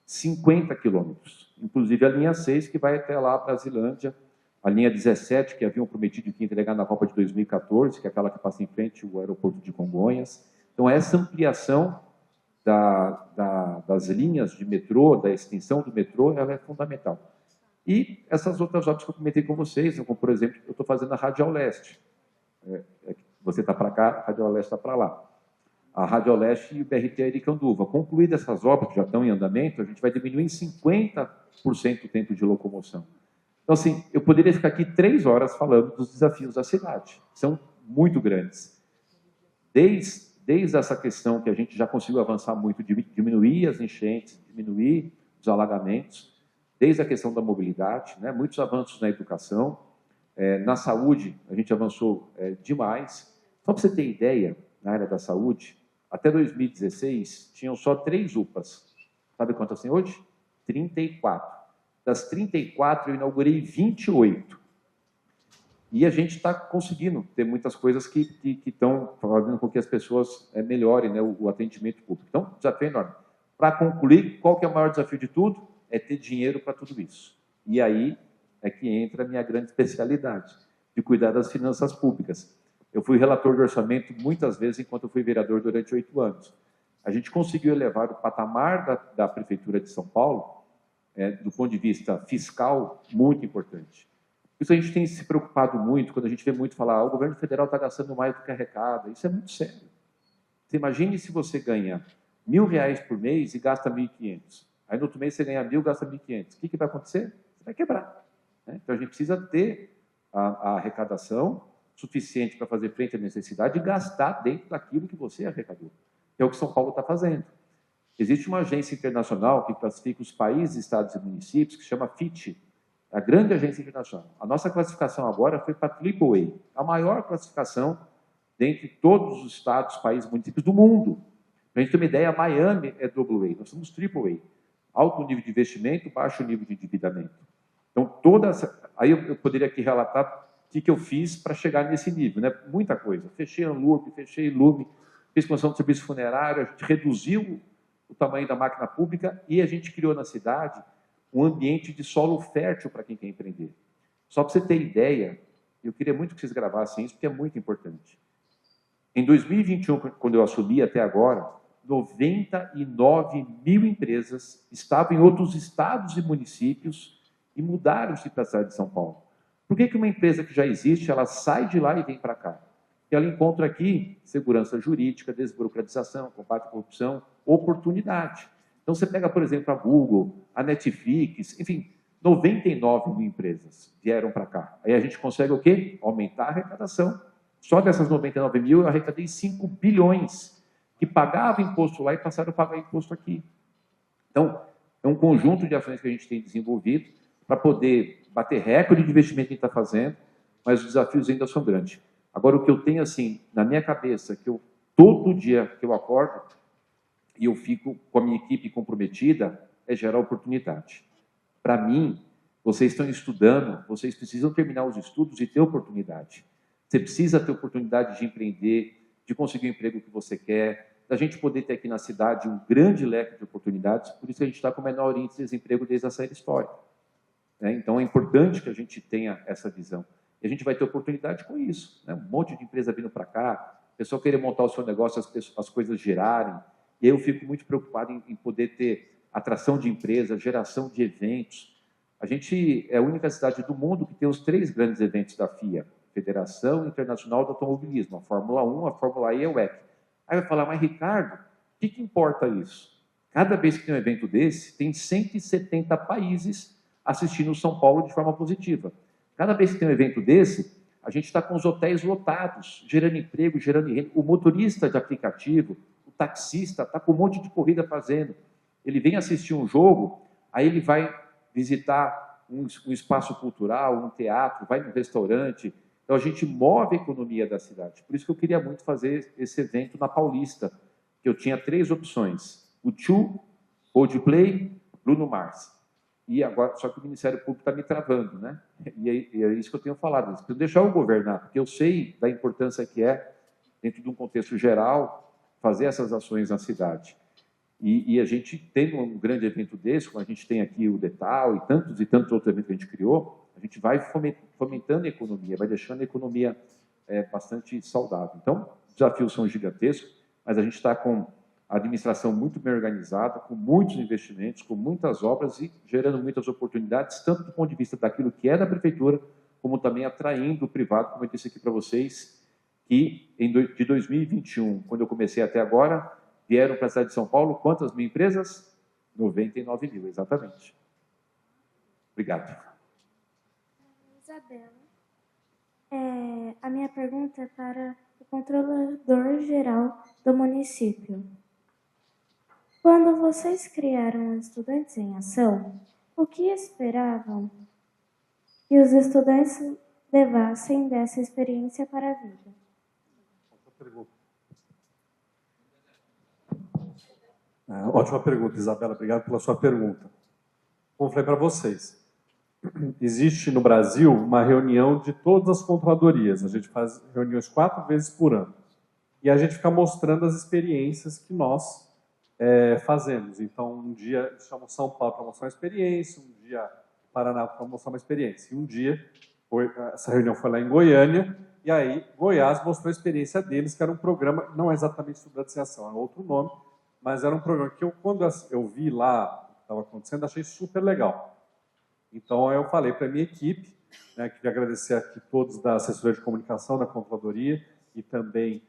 50 quilômetros. Inclusive a linha 6, que vai até lá a Brasilândia, a linha 17, que haviam prometido que ia entregar na Copa de 2014, que é aquela que passa em frente ao aeroporto de Congonhas. Então, essa ampliação das linhas de metrô, da extensão do metrô, ela é fundamental. E essas outras obras que eu comentei com vocês, como, por exemplo, eu estou fazendo a Radial Leste. Você está para cá, a Radial Leste está para lá. A Radial Leste e o BRT Aricanduva. Concluídas essas obras, que já estão em andamento, a gente vai diminuir em 50% o tempo de locomoção. Então, assim, eu poderia ficar aqui 3 horas falando dos desafios da cidade. São muito grandes. Desde essa questão que a gente já conseguiu avançar muito, de diminuir as enchentes, diminuir os alagamentos, desde a questão da mobilidade, né, muitos avanços na educação, na saúde a gente avançou demais. Só para você ter ideia, na área da saúde, até 2016 tinham só 3 UPAs. Sabe quantas tem hoje? 34. Das 34 eu inaugurei 28. E a gente está conseguindo ter muitas coisas que estão fazendo com que as pessoas melhorem, né, o atendimento público. Então, desafio enorme. Para concluir, qual que é o maior desafio de tudo? É ter dinheiro para tudo isso. E aí é que entra a minha grande especialidade, de cuidar das finanças públicas. Eu fui relator do orçamento muitas vezes enquanto eu fui vereador durante 8 anos. A gente conseguiu elevar o patamar da Prefeitura de São Paulo, do ponto de vista fiscal, muito importante. Isso a gente tem se preocupado muito, quando a gente vê muito falar, o governo federal está gastando mais do que arrecada. Isso é muito sério. Você imagine se você ganha R$1.000 por mês e gasta 1.500. Aí no outro mês você ganha 1.000 e gasta 1.500. O que vai acontecer? Você vai quebrar. Né? Então a gente precisa ter a arrecadação suficiente para fazer frente à necessidade e gastar dentro daquilo que você arrecadou. É o que São Paulo está fazendo. Existe uma agência internacional que classifica os países, estados e municípios, que se chama FIT, a grande agência internacional. A nossa classificação agora foi para AAA, a maior classificação dentre todos os estados, países e municípios do mundo. Para a gente ter uma ideia, Miami é AA, nós somos AAA. Alto nível de investimento, baixo nível de endividamento. Então, aí eu poderia aqui relatar o que eu fiz para chegar nesse nível, né? Muita coisa. Fechei a Anlurb, fechei Lume, fiz construção de serviço funerário, a gente reduziu o tamanho da máquina pública e a gente criou na cidade um ambiente de solo fértil para quem quer empreender. Só para você ter ideia, eu queria muito que vocês gravassem isso, porque é muito importante. Em 2021, quando eu assumi até agora, 99 mil empresas estavam em outros estados e municípios e mudaram-se para a cidade de São Paulo. Por que uma empresa que já existe, ela sai de lá e vem para cá? Porque ela encontra aqui segurança jurídica, desburocratização, combate à corrupção, oportunidade. Então, você pega, por exemplo, a Google, a Netflix, enfim, 99 mil empresas vieram para cá. Aí a gente consegue o quê? Aumentar a arrecadação. Só dessas 99 mil, eu arrecadei 5 bilhões, que pagavam imposto lá e passaram a pagar imposto aqui. Então, é um conjunto de ações que a gente tem desenvolvido para poder bater recorde de investimento que a gente está fazendo, mas os desafios ainda são grandes. Agora, o que eu tenho, assim, na minha cabeça, que todo dia que eu acordo, e eu fico com a minha equipe comprometida, é gerar oportunidade. Para mim, vocês estão estudando, vocês precisam terminar os estudos e ter oportunidade. Você precisa ter oportunidade de empreender, de conseguir o emprego que você quer, da gente poder ter aqui na cidade um grande leque de oportunidades, por isso a gente está com o menor índice de desemprego desde a série histórica. né? Então, é importante que a gente tenha essa visão. E a gente vai ter oportunidade com isso, né? Um monte de empresa vindo para cá, o pessoal querer montar o seu negócio, as coisas girarem. E eu fico muito preocupado em poder ter atração de empresas, geração de eventos. A gente é a única cidade do mundo que tem os 3 grandes eventos da FIA, Federação Internacional do Automobilismo, a Fórmula 1, a Fórmula E e a WEC. Aí vai falar, mas Ricardo, o que importa isso? Cada vez que tem um evento desse, tem 170 países assistindo o São Paulo de forma positiva. Cada vez que tem um evento desse, a gente está com os hotéis lotados, gerando emprego, gerando renda. O motorista de aplicativo, o taxista, está com um monte de corrida fazendo. Ele vem assistir um jogo, aí ele vai visitar um espaço cultural, um teatro, vai num restaurante. Então, a gente move a economia da cidade. Por isso que eu queria muito fazer esse evento na Paulista, que eu tinha 3 opções. O Tchu, Coldplay, Bruno Mars. E agora, só que o Ministério Público está me travando, né? E é isso que eu tenho falado. Eles precisam deixar eu governar, porque eu sei da importância que é, dentro de um contexto geral, fazer essas ações na cidade. E a gente tem um grande evento desse, como a gente tem aqui o Detal e tantos outros eventos que a gente criou, a gente vai fomentando a economia, vai deixando a economia bastante saudável. Então, os desafios são gigantescos, mas a gente está com a administração muito bem organizada, com muitos investimentos, com muitas obras e gerando muitas oportunidades, tanto do ponto de vista daquilo que é da prefeitura, como também atraindo o privado, como eu disse aqui para vocês, que de 2021, quando eu comecei até agora, vieram para a cidade de São Paulo, quantas mil empresas? 99 mil, exatamente. Obrigado. Isabela, a minha pergunta é para o controlador-geral do município. Quando vocês criaram Estudantes em Ação, o que esperavam que os estudantes levassem dessa experiência para a vida? Ótima pergunta, Isabela. Obrigado pela sua pergunta. Como eu falei para vocês, existe no Brasil uma reunião de todas as controladorias. A gente faz reuniões 4 vezes por ano. E a gente fica mostrando as experiências que nós fazemos. Então, um dia chamamos São Paulo para mostrar uma experiência, um dia Paraná para mostrar uma experiência. E um dia, essa reunião foi lá em Goiânia, e aí Goiás mostrou a experiência deles, que era um programa, não é exatamente Estudantes em Ação, é outro nome, mas era um programa que quando eu vi lá o que estava acontecendo, achei super legal. Então, eu falei para a minha equipe, né, queria agradecer aqui todos da assessoria de comunicação, da controladoria, e também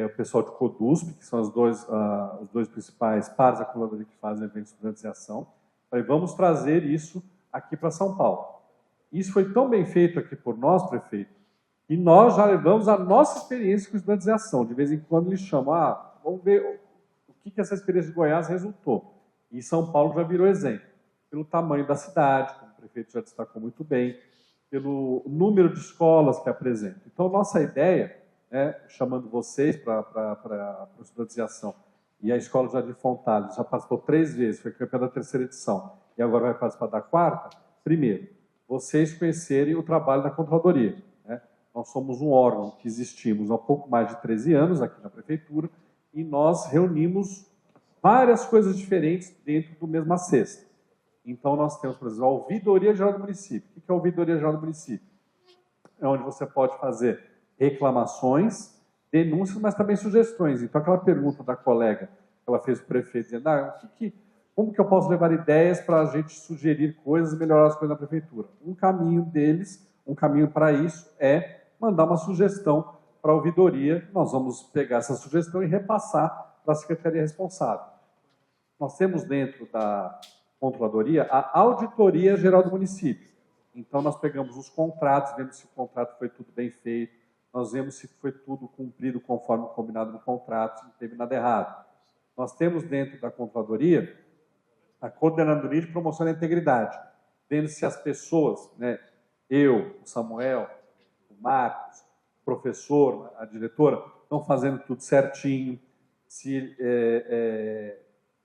o pessoal de CODUSP, que são os dois principais pares da controladoria que fazem eventos Estudantes em Ação. Falei, vamos trazer isso aqui para São Paulo. Isso foi tão bem feito aqui por nós, prefeito, e nós já levamos a nossa experiência com Estudantes em Ação. De vez em quando eles chamam, vamos ver o que essa experiência de Goiás resultou. E São Paulo já virou exemplo. Pelo tamanho da cidade, como o prefeito já destacou muito bem, pelo número de escolas que apresenta. Então, nossa ideia, chamando vocês para o Estudantes em Ação, e a Escola Jardim Fontale já participou 3 vezes, foi campeã da 3ª edição, e agora vai participar da 4ª. Primeiro, vocês conhecerem o trabalho da controladoria. Nós somos um órgão que existimos há pouco mais de 13 anos aqui na prefeitura, e nós reunimos várias coisas diferentes dentro do mesma cesta. Então, nós temos, por exemplo, a Ouvidoria Geral do Município. O que é a Ouvidoria Geral do Município? É onde você pode fazer reclamações, denúncias, mas também sugestões. Então, aquela pergunta da colega que ela fez para o prefeito, dizendo, como que eu posso levar ideias para a gente sugerir coisas e melhorar as coisas na prefeitura? Um caminho deles, um caminho para isso é mandar uma sugestão para a ouvidoria. Nós vamos pegar essa sugestão e repassar para a secretaria responsável. Nós temos dentro da controladoria a Auditoria Geral do Município. Então, nós pegamos os contratos, vemos se o contrato foi tudo bem feito, nós vemos se foi tudo cumprido conforme combinado no contrato, se não teve nada errado. Nós temos dentro da controladoria a Coordenadoria de Promoção da Integridade, vendo se as pessoas, eu, o Samuel, o Marcos, o professor, a diretora, estão fazendo tudo certinho, se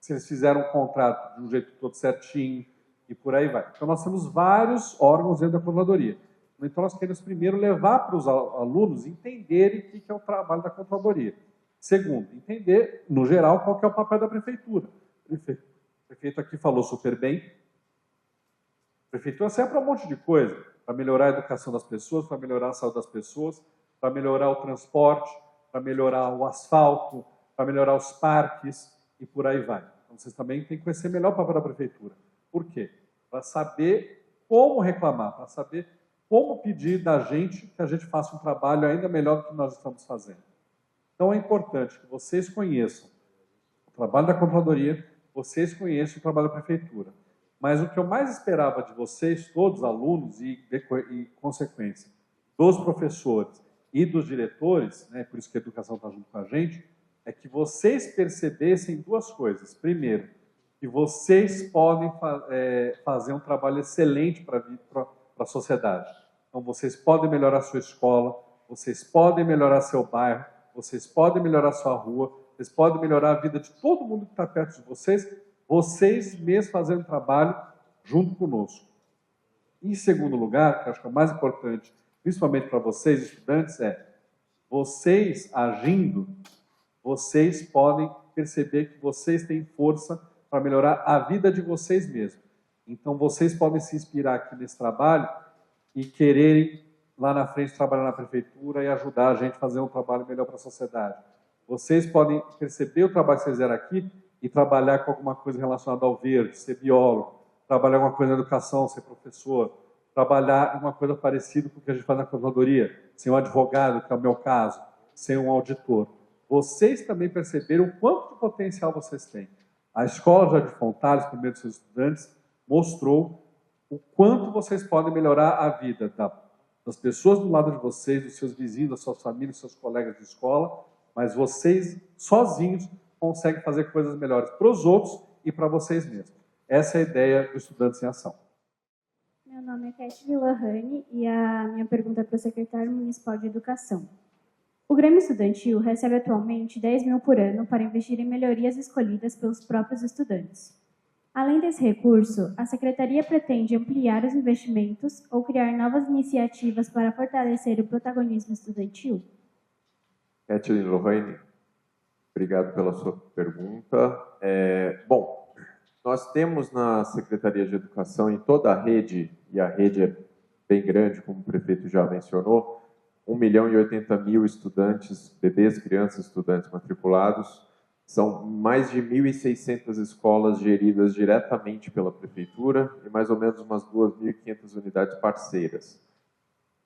eles fizeram um contrato de um jeito todo certinho, e por aí vai. Então, nós temos vários órgãos dentro da controladoria. Então, nós queremos primeiro levar para os alunos entenderem o que é o trabalho da controladoria. Segundo, entender, no geral, qual que é o papel da prefeitura. O prefeito aqui falou super bem. A prefeitura serve para um monte de coisa, para melhorar a educação das pessoas, para melhorar a saúde das pessoas, para melhorar o transporte, para melhorar o asfalto, para melhorar os parques e por aí vai. Então, vocês também têm que conhecer melhor o papel da prefeitura. Por quê? Para saber como reclamar, para saber como pedir da gente que a gente faça um trabalho ainda melhor do que nós estamos fazendo. Então, é importante que vocês conheçam o trabalho da Controladoria, vocês conheçam o trabalho da prefeitura. Mas o que eu mais esperava de vocês, todos alunos e consequência, dos professores e dos diretores, né, por isso que a educação está junto com a gente, é que vocês percebessem duas coisas. Primeiro, que vocês podem fazer um trabalho excelente para a sociedade. Então, vocês podem melhorar a sua escola, vocês podem melhorar seu bairro, vocês podem melhorar sua rua, vocês podem melhorar a vida de todo mundo que está perto de vocês mesmos fazendo trabalho junto conosco. Em segundo lugar, que eu acho que é o mais importante, principalmente para vocês, estudantes, vocês agindo, vocês podem perceber que vocês têm força para melhorar a vida de vocês mesmos. Então, vocês podem se inspirar aqui nesse trabalho e quererem, lá na frente, trabalhar na prefeitura e ajudar a gente a fazer um trabalho melhor para a sociedade. Vocês podem perceber o trabalho que vocês fizeram aqui e trabalhar com alguma coisa relacionada ao verde, ser biólogo, trabalhar alguma coisa na educação, ser professor, trabalhar em uma coisa parecida com o que a gente faz na Controladoria, ser um advogado, que é o meu caso, ser um auditor. Vocês também perceberam o quanto de potencial vocês têm. A Escola Jardim Fontales, primeiro dos seus estudantes, mostrou o quanto vocês podem melhorar a vida das pessoas do lado de vocês, dos seus vizinhos, das suas famílias, dos seus colegas de escola, mas vocês, sozinhos, conseguem fazer coisas melhores para os outros e para vocês mesmos. Essa é a ideia do Estudantes em Ação. Meu nome é Kathleen Lohane e a minha pergunta é para o secretário municipal de Educação. O Grêmio Estudantil recebe atualmente 10 mil por ano para investir em melhorias escolhidas pelos próprios estudantes. Além desse recurso, a Secretaria pretende ampliar os investimentos ou criar novas iniciativas para fortalecer o protagonismo estudantil? Kathleen Lohane, obrigado pela sua pergunta. Bom, nós temos na Secretaria de Educação, em toda a rede, e a rede é bem grande, como o prefeito já mencionou, 1.080.000 estudantes, bebês, crianças, estudantes matriculados. São mais de 1.600 escolas geridas diretamente pela prefeitura e mais ou menos umas 2.500 unidades parceiras.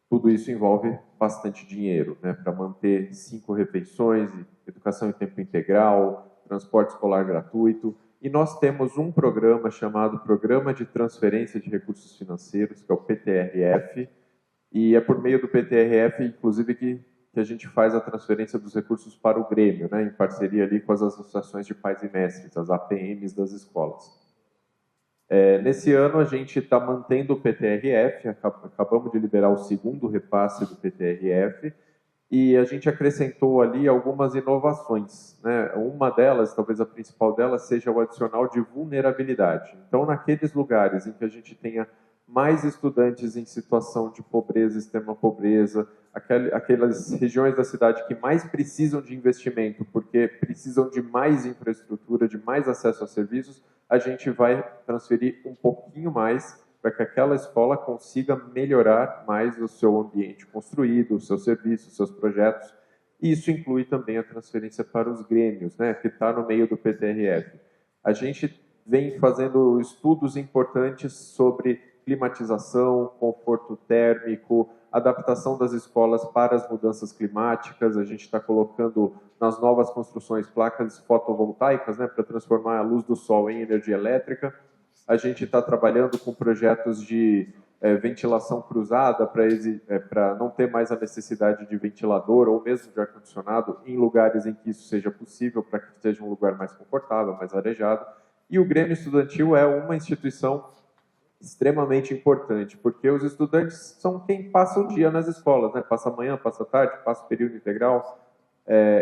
Tudo isso envolve bastante dinheiro, né, para manter 5 refeições, educação em tempo integral, transporte escolar gratuito. E nós temos um programa chamado Programa de Transferência de Recursos Financeiros, que é o PTRF, e é por meio do PTRF, inclusive, que a gente faz a transferência dos recursos para o Grêmio, né, em parceria ali com as associações de pais e mestres, as APMs das escolas. Nesse ano, a gente está mantendo o PTRF, acabamos de liberar o segundo repasse do PTRF, e a gente acrescentou ali algumas inovações, né? Uma delas, talvez a principal delas, seja o adicional de vulnerabilidade. Então, naqueles lugares em que a gente tenha mais estudantes em situação de pobreza, extrema pobreza, aquelas regiões da cidade que mais precisam de investimento, porque precisam de mais infraestrutura, de mais acesso a serviços, a gente vai transferir um pouquinho mais para que aquela escola consiga melhorar mais o seu ambiente construído, os seus serviços, os seus projetos. E isso inclui também a transferência para os grêmios, né, que está no meio do PTRF. A gente vem fazendo estudos importantes sobre climatização, conforto térmico, adaptação das escolas para as mudanças climáticas. A gente está colocando nas novas construções placas fotovoltaicas, né, para transformar a luz do sol em energia elétrica. A gente está trabalhando com projetos de ventilação cruzada para não ter mais a necessidade de ventilador ou mesmo de ar-condicionado em lugares em que isso seja possível, para que seja um lugar mais confortável, mais arejado. E o Grêmio Estudantil é uma instituição extremamente importante, porque os estudantes são quem passa o dia nas escolas, né? Passa a manhã, passa a tarde, passa o período integral,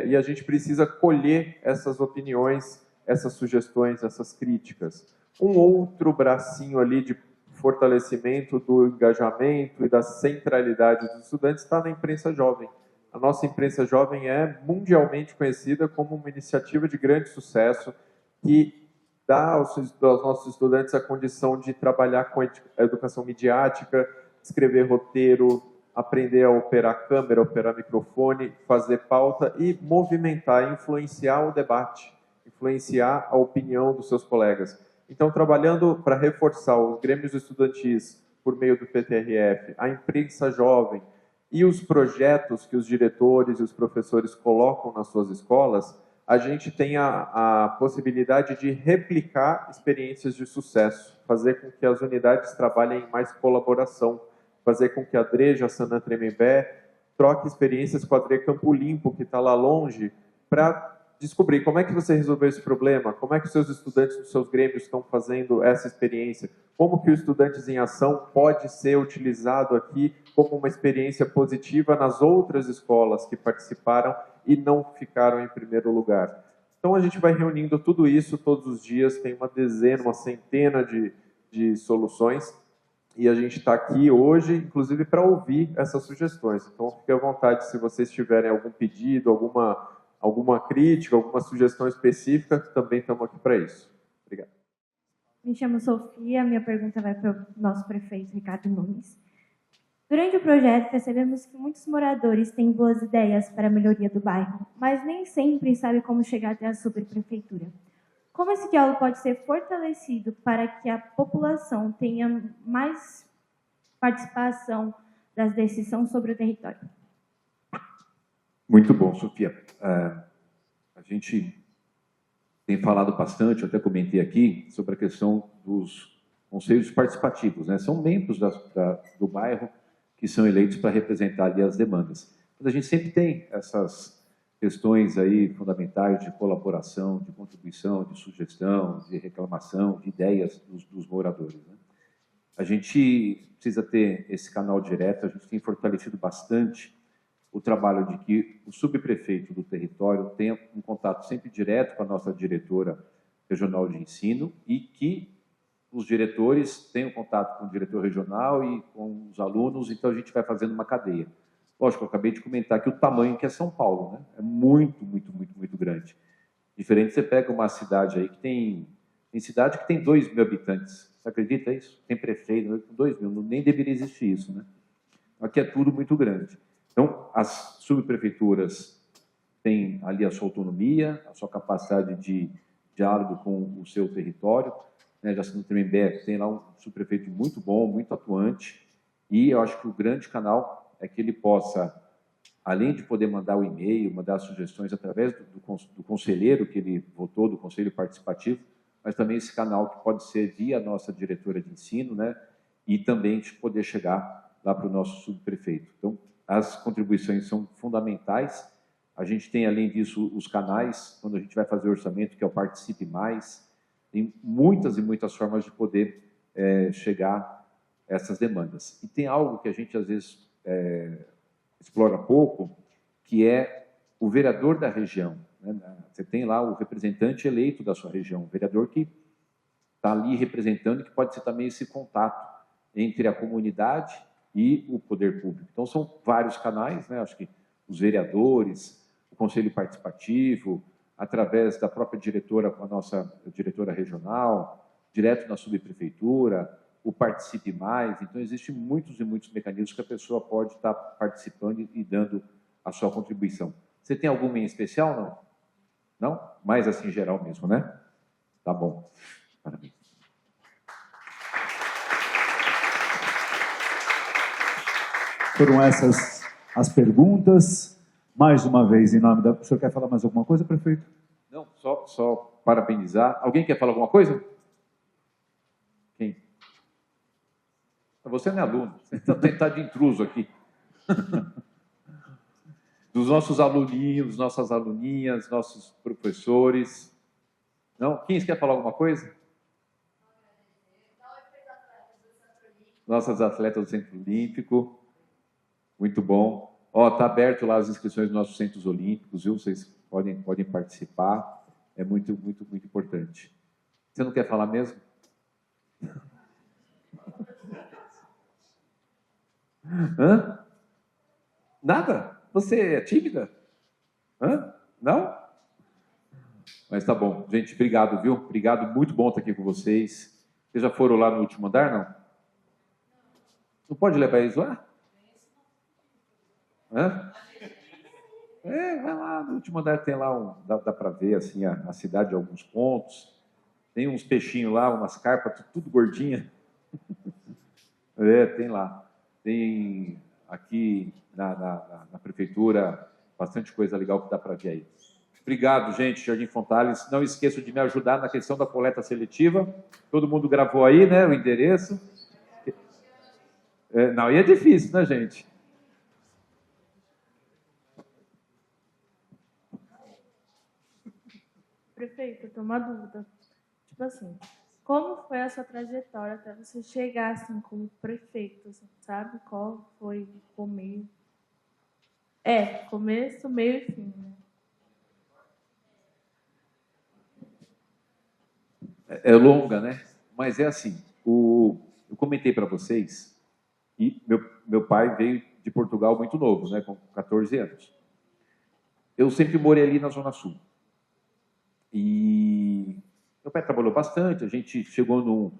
e a gente precisa colher essas opiniões, essas sugestões, essas críticas. Um outro bracinho ali de fortalecimento do engajamento e da centralidade dos estudantes está na imprensa jovem. A nossa imprensa jovem é mundialmente conhecida como uma iniciativa de grande sucesso que dá aos nossos estudantes a condição de trabalhar com a educação midiática, escrever roteiro, aprender a operar câmera, operar microfone, fazer pauta e movimentar, influenciar o debate, influenciar a opinião dos seus colegas. Então, trabalhando para reforçar os grêmios estudantis por meio do PTRF, a imprensa jovem e os projetos que os diretores e os professores colocam nas suas escolas, a gente tem a possibilidade de replicar experiências de sucesso, fazer com que as unidades trabalhem em mais colaboração, fazer com que a DREJA Sanã Tremembé troque experiências com a DRE Campo Limpo, que está lá longe, para descobrir como é que você resolveu esse problema, como é que os seus estudantes dos seus grêmios estão fazendo essa experiência, como que o Estudantes em Ação pode ser utilizado aqui como uma experiência positiva nas outras escolas que participaram e não ficaram em primeiro lugar. Então a gente vai reunindo tudo isso todos os dias, tem uma dezena, uma centena de soluções, e a gente está aqui hoje, inclusive, para ouvir essas sugestões. Então fique à vontade, se vocês tiverem algum pedido, alguma crítica, alguma sugestão específica, também estamos aqui para isso. Obrigado. Me chamo Sofia, minha pergunta vai para o nosso prefeito Ricardo Nunes. Durante o projeto, percebemos que muitos moradores têm boas ideias para a melhoria do bairro, mas nem sempre sabem como chegar até a subprefeitura. Como esse diálogo pode ser fortalecido para que a população tenha mais participação das decisões sobre o território? Muito bom, Sofia. A gente tem falado bastante, eu até comentei aqui, sobre a questão dos conselhos participativos, né? São membros do bairro que são eleitos para representar ali as demandas. Mas a gente sempre tem essas questões aí fundamentais de colaboração, de contribuição, de sugestão, de reclamação, de ideias dos moradores, né? A gente precisa ter esse canal direto, a gente tem fortalecido bastante o trabalho de que o subprefeito do território tenha um contato sempre direto com a nossa diretora regional de ensino e que os diretores tenham contato com o diretor regional e com os alunos, então a gente vai fazendo uma cadeia. Lógico, eu acabei de comentar que o tamanho que é São Paulo, né? É muito, muito, muito, muito grande. Diferente, você pega uma cidade aí que tem cidade que tem 2 mil habitantes. Você acredita isso? Tem prefeito, 2 mil, nem deveria existir isso, né? Aqui é tudo muito grande. Então, as subprefeituras têm ali a sua autonomia, a sua capacidade de diálogo com o seu território, né? Já Sanã Tremembé tem lá um subprefeito muito bom, muito atuante, e eu acho que o grande canal é que ele possa, além de poder mandar o e-mail, mandar sugestões através do conselheiro que ele votou, do conselho participativo, mas também esse canal que pode ser via nossa diretora de ensino, né? E também de poder chegar lá para o nosso subprefeito. Então, as contribuições são fundamentais. A gente tem, além disso, os canais, quando a gente vai fazer o orçamento, que é o Participe Mais. Tem muitas e muitas formas de poder chegar a essas demandas. E tem algo que a gente, às vezes, explora pouco, que é o vereador da região, né? Você tem lá o representante eleito da sua região, o vereador que está ali representando, que pode ser também esse contato entre a comunidade e o poder público. Então, são vários canais, né? Acho que os vereadores, o conselho participativo, através da própria diretora, com a nossa diretora regional, direto na subprefeitura, o Participe Mais. Então, existem muitos e muitos mecanismos que a pessoa pode estar participando e dando a sua contribuição. Você tem alguma em especial, não? Não? Mais assim, em geral mesmo, né? Tá bom. Parabéns. Foram essas as perguntas. Mais uma vez, em nome da... O senhor quer falar mais alguma coisa, prefeito? Não, só parabenizar. Alguém quer falar alguma coisa? Quem? Você não é aluno, você está de intruso aqui. Dos nossos aluninhos, nossas aluninhas, nossos professores. Não? Quem quer falar alguma coisa? Nossas atletas do Centro Olímpico. Muito bom. Está aberto lá as inscrições dos nossos Centros Olímpicos, viu? Vocês podem participar. É muito, muito, muito importante. Você não quer falar mesmo? Hã? Nada? Você é tímida? Hã? Não? Mas tá bom. Gente, obrigado, viu? Obrigado, muito bom estar aqui com vocês. Vocês já foram lá no último andar, não? Não pode levar eles lá? Hã? Vai lá, no último andar tem lá, dá para ver assim, a cidade em alguns pontos. Tem uns peixinhos lá, umas carpas, tudo gordinha. Tem lá. Tem aqui na prefeitura bastante coisa legal que dá para ver aí. Obrigado, gente, Jardim Fontales. Não esqueçam de me ajudar na questão da coleta seletiva. Todo mundo gravou aí, né, o endereço. Não, aí é difícil, né, gente? Prefeito, eu tenho uma dúvida. Tipo assim, como foi a sua trajetória até você chegar assim como prefeito? Assim, sabe qual foi o meio? Começo, meio e fim, né? É longa, né? Mas é assim, eu comentei para vocês que meu pai veio de Portugal muito novo, né, com 14 anos. Eu sempre morei ali na Zona Sul. E meu pai trabalhou bastante, a gente chegou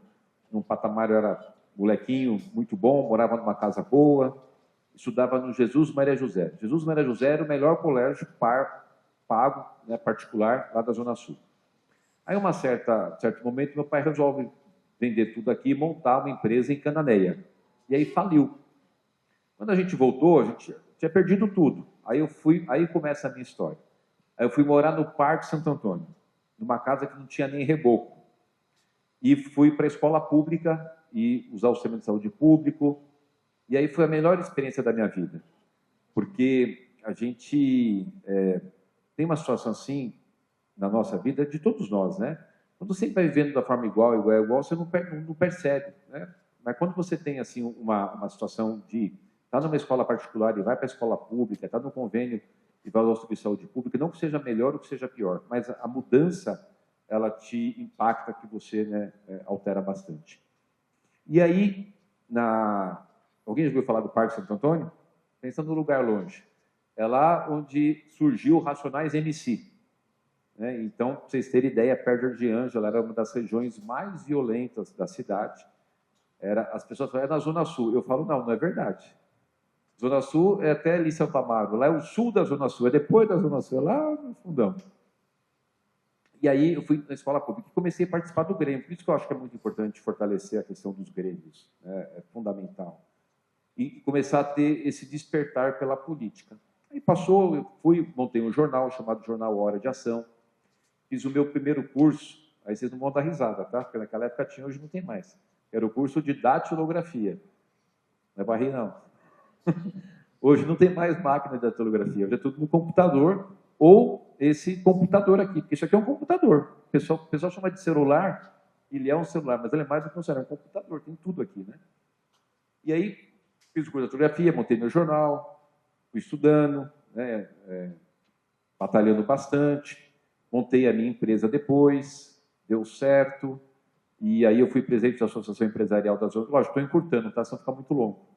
num patamar, eu era molequinho, muito bom, morava numa casa boa, estudava no Jesus Maria José. Jesus Maria José era o melhor colégio pago, né, particular, lá da Zona Sul. Aí, certo momento, meu pai resolve vender tudo aqui e montar uma empresa em Cananéia. E aí faliu. Quando a gente voltou, a gente tinha perdido tudo. Aí começa a minha história. Aí eu fui morar no Parque Santo Antônio, numa casa que não tinha nem reboco. E fui para a escola pública e usar o sistema de saúde público. E aí foi a melhor experiência da minha vida. Porque a gente tem uma situação assim na nossa vida, de todos nós, né? Quando você vai vivendo da forma igual, você não percebe, né? Mas quando você tem assim uma situação de estar numa escola particular e vai para a escola pública, está no convênio e vai ao serviço de saúde pública, não que seja melhor ou que seja pior, mas a mudança ela te impacta, que você, né, altera bastante. E aí, alguém já ouviu falar do Parque Santo Antônio? Pensa num lugar longe. É lá onde surgiu o Racionais MC. Né? Então, para vocês terem ideia, perto de Ângela era uma das regiões mais violentas da cidade. As pessoas falam, é na Zona Sul. Eu falo, não é verdade. Zona Sul é até ali Santo Amaro. Lá é o sul da Zona Sul, é depois da Zona Sul, é lá no fundão. E aí eu fui na escola pública e comecei a participar do Grêmio. Por isso que eu acho que é muito importante fortalecer a questão dos grêmios. Né? É fundamental. E começar a ter esse despertar pela política. Aí passou, eu montei um jornal chamado Jornal Hora de Ação. Fiz o meu primeiro curso, aí vocês não vão dar risada, tá? Porque naquela época tinha, hoje não tem mais. Era o curso de datilografia. Não é para rir, não. Hoje não tem mais máquina de datilografia, hoje é tudo no computador, ou esse computador aqui, porque isso aqui é um computador. O pessoal chama de celular, ele é um celular, mas ele é mais do que um celular, é um computador, tem tudo aqui, né? E aí, fiz o curso de datilografia, montei meu jornal, fui estudando, né, batalhando bastante. Montei a minha empresa depois, deu certo, e aí eu fui presidente da Associação Empresarial da Zona Sul. Lógico, estou encurtando, tá? Senão fica muito longo.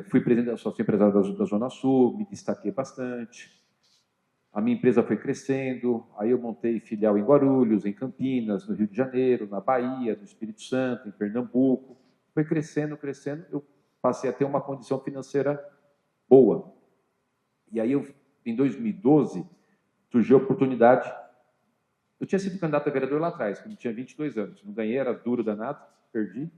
Fui presidente da Associação Empresarial da Zona Sul, me destaquei bastante. A minha empresa foi crescendo, aí eu montei filial em Guarulhos, em Campinas, no Rio de Janeiro, na Bahia, no Espírito Santo, em Pernambuco. Foi crescendo, eu passei a ter uma condição financeira boa. E aí, em 2012... surgiu a oportunidade. Eu tinha sido candidato a vereador lá atrás, quando eu tinha 22 anos. Não ganhei, era duro danado, perdi.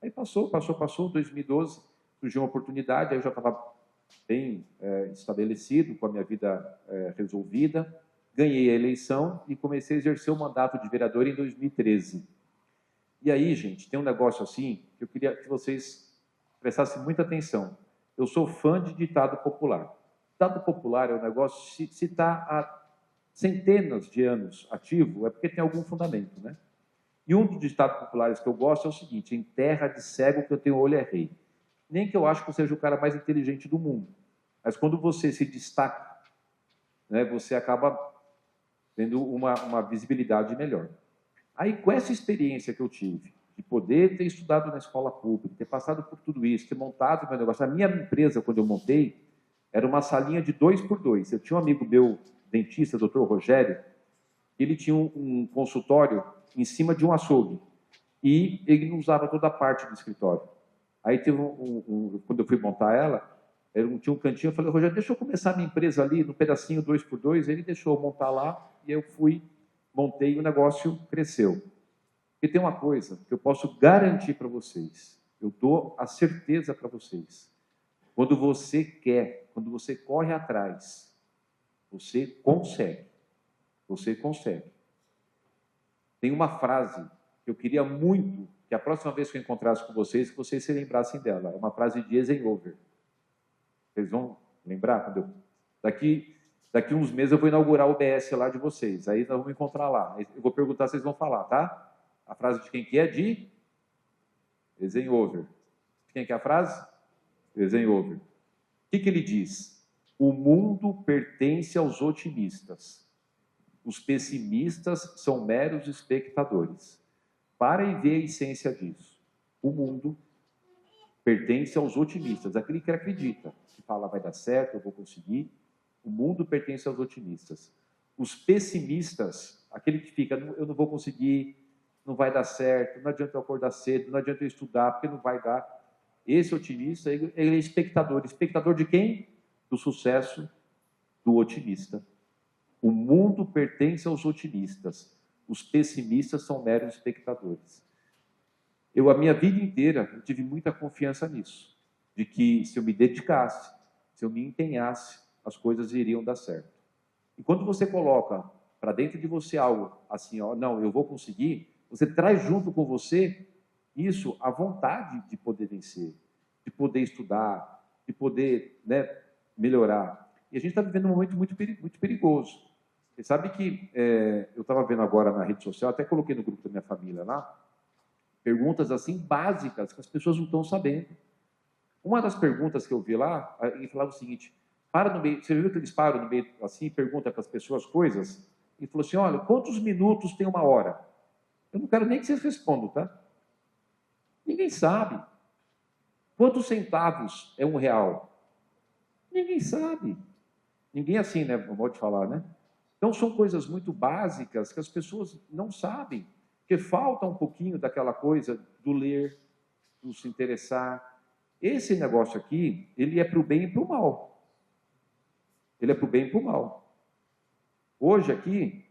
Aí passou, 2012, surgiu uma oportunidade, aí eu já estava bem estabelecido, com a minha vida resolvida. Ganhei a eleição e comecei a exercer o mandato de vereador em 2013. E aí, gente, tem um negócio assim, que eu queria que vocês prestassem muita atenção. Eu sou fã de ditado popular. Ditado popular é um negócio, se está há centenas de anos ativo, é porque tem algum fundamento, né? E um dos ditados populares que eu gosto é o seguinte: em terra de cego que eu tenho olho é rei. Nem que eu acho que eu seja o cara mais inteligente do mundo, mas quando você se destaca, né, você acaba tendo uma visibilidade melhor. Aí, com essa experiência que eu tive, de poder ter estudado na escola pública, ter passado por tudo isso, ter montado o meu negócio, a minha empresa, quando eu montei, era uma salinha de 2x2. Eu tinha um amigo meu, dentista, doutor Rogério, Ele tinha um consultório em cima de um açougue e ele não usava toda a parte do escritório. Aí teve quando eu fui montar ela, tinha um cantinho, eu falei, Rogério, deixa eu começar minha empresa ali no pedacinho 2x2, ele deixou eu montar lá e eu montei e o negócio cresceu. E tem uma coisa que eu posso garantir para vocês, eu dou a certeza para vocês, quando você quer, quando você corre atrás, você consegue. Você consegue. Tem uma frase que eu queria muito que a próxima vez que eu encontrasse com vocês, que vocês se lembrassem dela. É uma frase de Eisenhower. Vocês vão lembrar? Daqui uns meses eu vou inaugurar o BS lá de vocês. Aí nós vamos encontrar lá. Eu vou perguntar, vocês vão falar, tá? A frase de quem que é? De Eisenhower. De quem que é a frase? Eisenhower. O que ele diz? O mundo pertence aos otimistas. Os pessimistas são meros espectadores. Para e ver a essência disso. O mundo pertence aos otimistas, aquele que acredita, que fala vai dar certo, eu vou conseguir. O mundo pertence aos otimistas. Os pessimistas, aquele que fica, eu não vou conseguir, não vai dar certo, não adianta eu acordar cedo, não adianta eu estudar, porque não vai dar. Esse otimista, ele é espectador. Espectador de quem? Do sucesso do otimista. O mundo pertence aos otimistas. Os pessimistas são meros espectadores. A minha vida inteira, eu tive muita confiança nisso. De que se eu me dedicasse, se eu me empenhasse, as coisas iriam dar certo. E quando você coloca para dentro de você algo assim, ó, não, eu vou conseguir, você traz junto com você isso, a vontade de poder vencer, de poder estudar, de poder, né, melhorar. E a gente está vivendo um momento muito perigoso. Você sabe que eu estava vendo agora na rede social, até coloquei no grupo da minha família lá, perguntas assim básicas que as pessoas não estão sabendo. Uma das perguntas que eu vi lá, ele falava o seguinte, para no meio, você viu que eles param no meio assim e perguntam para as pessoas coisas? E falou assim, olha, quantos minutos tem uma hora? Eu não quero nem que vocês respondam, tá? Ninguém sabe. Quantos centavos é R$1? Ninguém sabe. Ninguém assim, né? Não pode falar, né? Então, são coisas muito básicas que as pessoas não sabem, porque falta um pouquinho daquela coisa do ler, do se interessar. Esse negócio aqui, ele é para o bem e para o mal. Ele é para o bem e para o mal. Hoje aqui,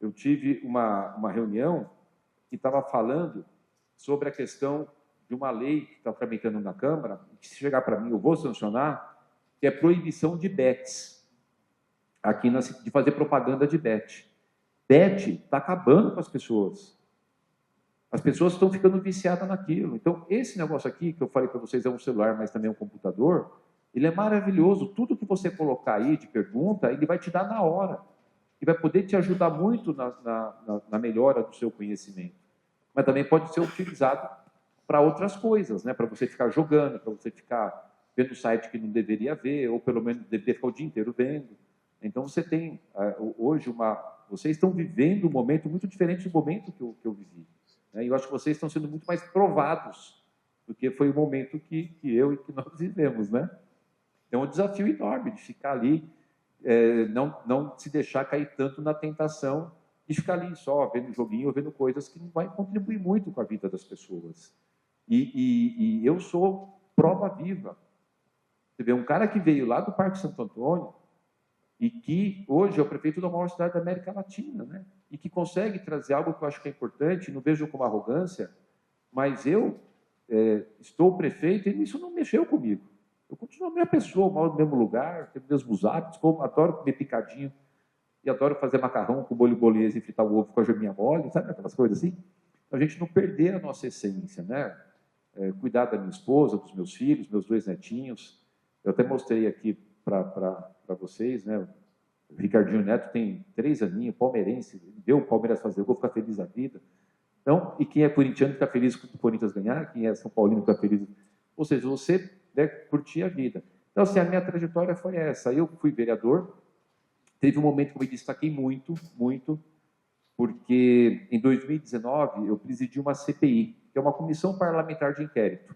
eu tive uma reunião que estava falando sobre a questão de uma lei que está tramitando na Câmara, que se chegar para mim eu vou sancionar, que é proibição de bets. Aqui de fazer propaganda de bet. Bet está acabando com as pessoas. As pessoas estão ficando viciadas naquilo. Então, esse negócio aqui, que eu falei para vocês, é um celular, mas também é um computador, ele é maravilhoso. Tudo que você colocar aí de pergunta, ele vai te dar na hora. E vai poder te ajudar muito na melhora do seu conhecimento. Mas também pode ser utilizado para outras coisas, né? Para você ficar jogando, para você ficar vendo site que não deveria ver, ou pelo menos deveria ficar o dia inteiro vendo. Então, você tem hoje vocês estão vivendo um momento muito diferente do momento que eu vivi. Né? E eu acho que vocês estão sendo muito mais provados do que foi o momento que eu e que nós vivemos, né? Então, é um desafio enorme de ficar ali, não se deixar cair tanto na tentação de ficar ali só vendo joguinho ou vendo coisas que não vai contribuir muito com a vida das pessoas. E eu sou prova viva. Você vê, um cara que veio lá do Parque Santo Antônio, e que hoje é o prefeito da maior cidade da América Latina, né? E que consegue trazer algo que eu acho que é importante, não vejo como arrogância, mas eu estou prefeito e isso não mexeu comigo. Eu continuo a mesma pessoa, moro no mesmo lugar, tenho os mesmos hábitos, adoro comer picadinho, e adoro fazer macarrão com molho bolonhesa e fritar o ovo com a geminha mole, sabe aquelas coisas assim? A gente não perder a nossa essência, né? Cuidar da minha esposa, dos meus filhos, meus 2 netinhos. Eu até mostrei aqui para vocês, né? O Ricardinho Neto tem 3 aninhos, palmeirense, deu o Palmeiras fazer gol, fica feliz da vida. Então, e quem é corintiano fica feliz com o Corinthians ganhar, quem é São Paulino fica feliz. Ou seja, você deve curtir a vida. Então, assim, a minha trajetória foi essa. Eu fui vereador, teve um momento que eu me destaquei muito, porque em 2019 eu presidi uma CPI, que é uma comissão parlamentar de inquérito.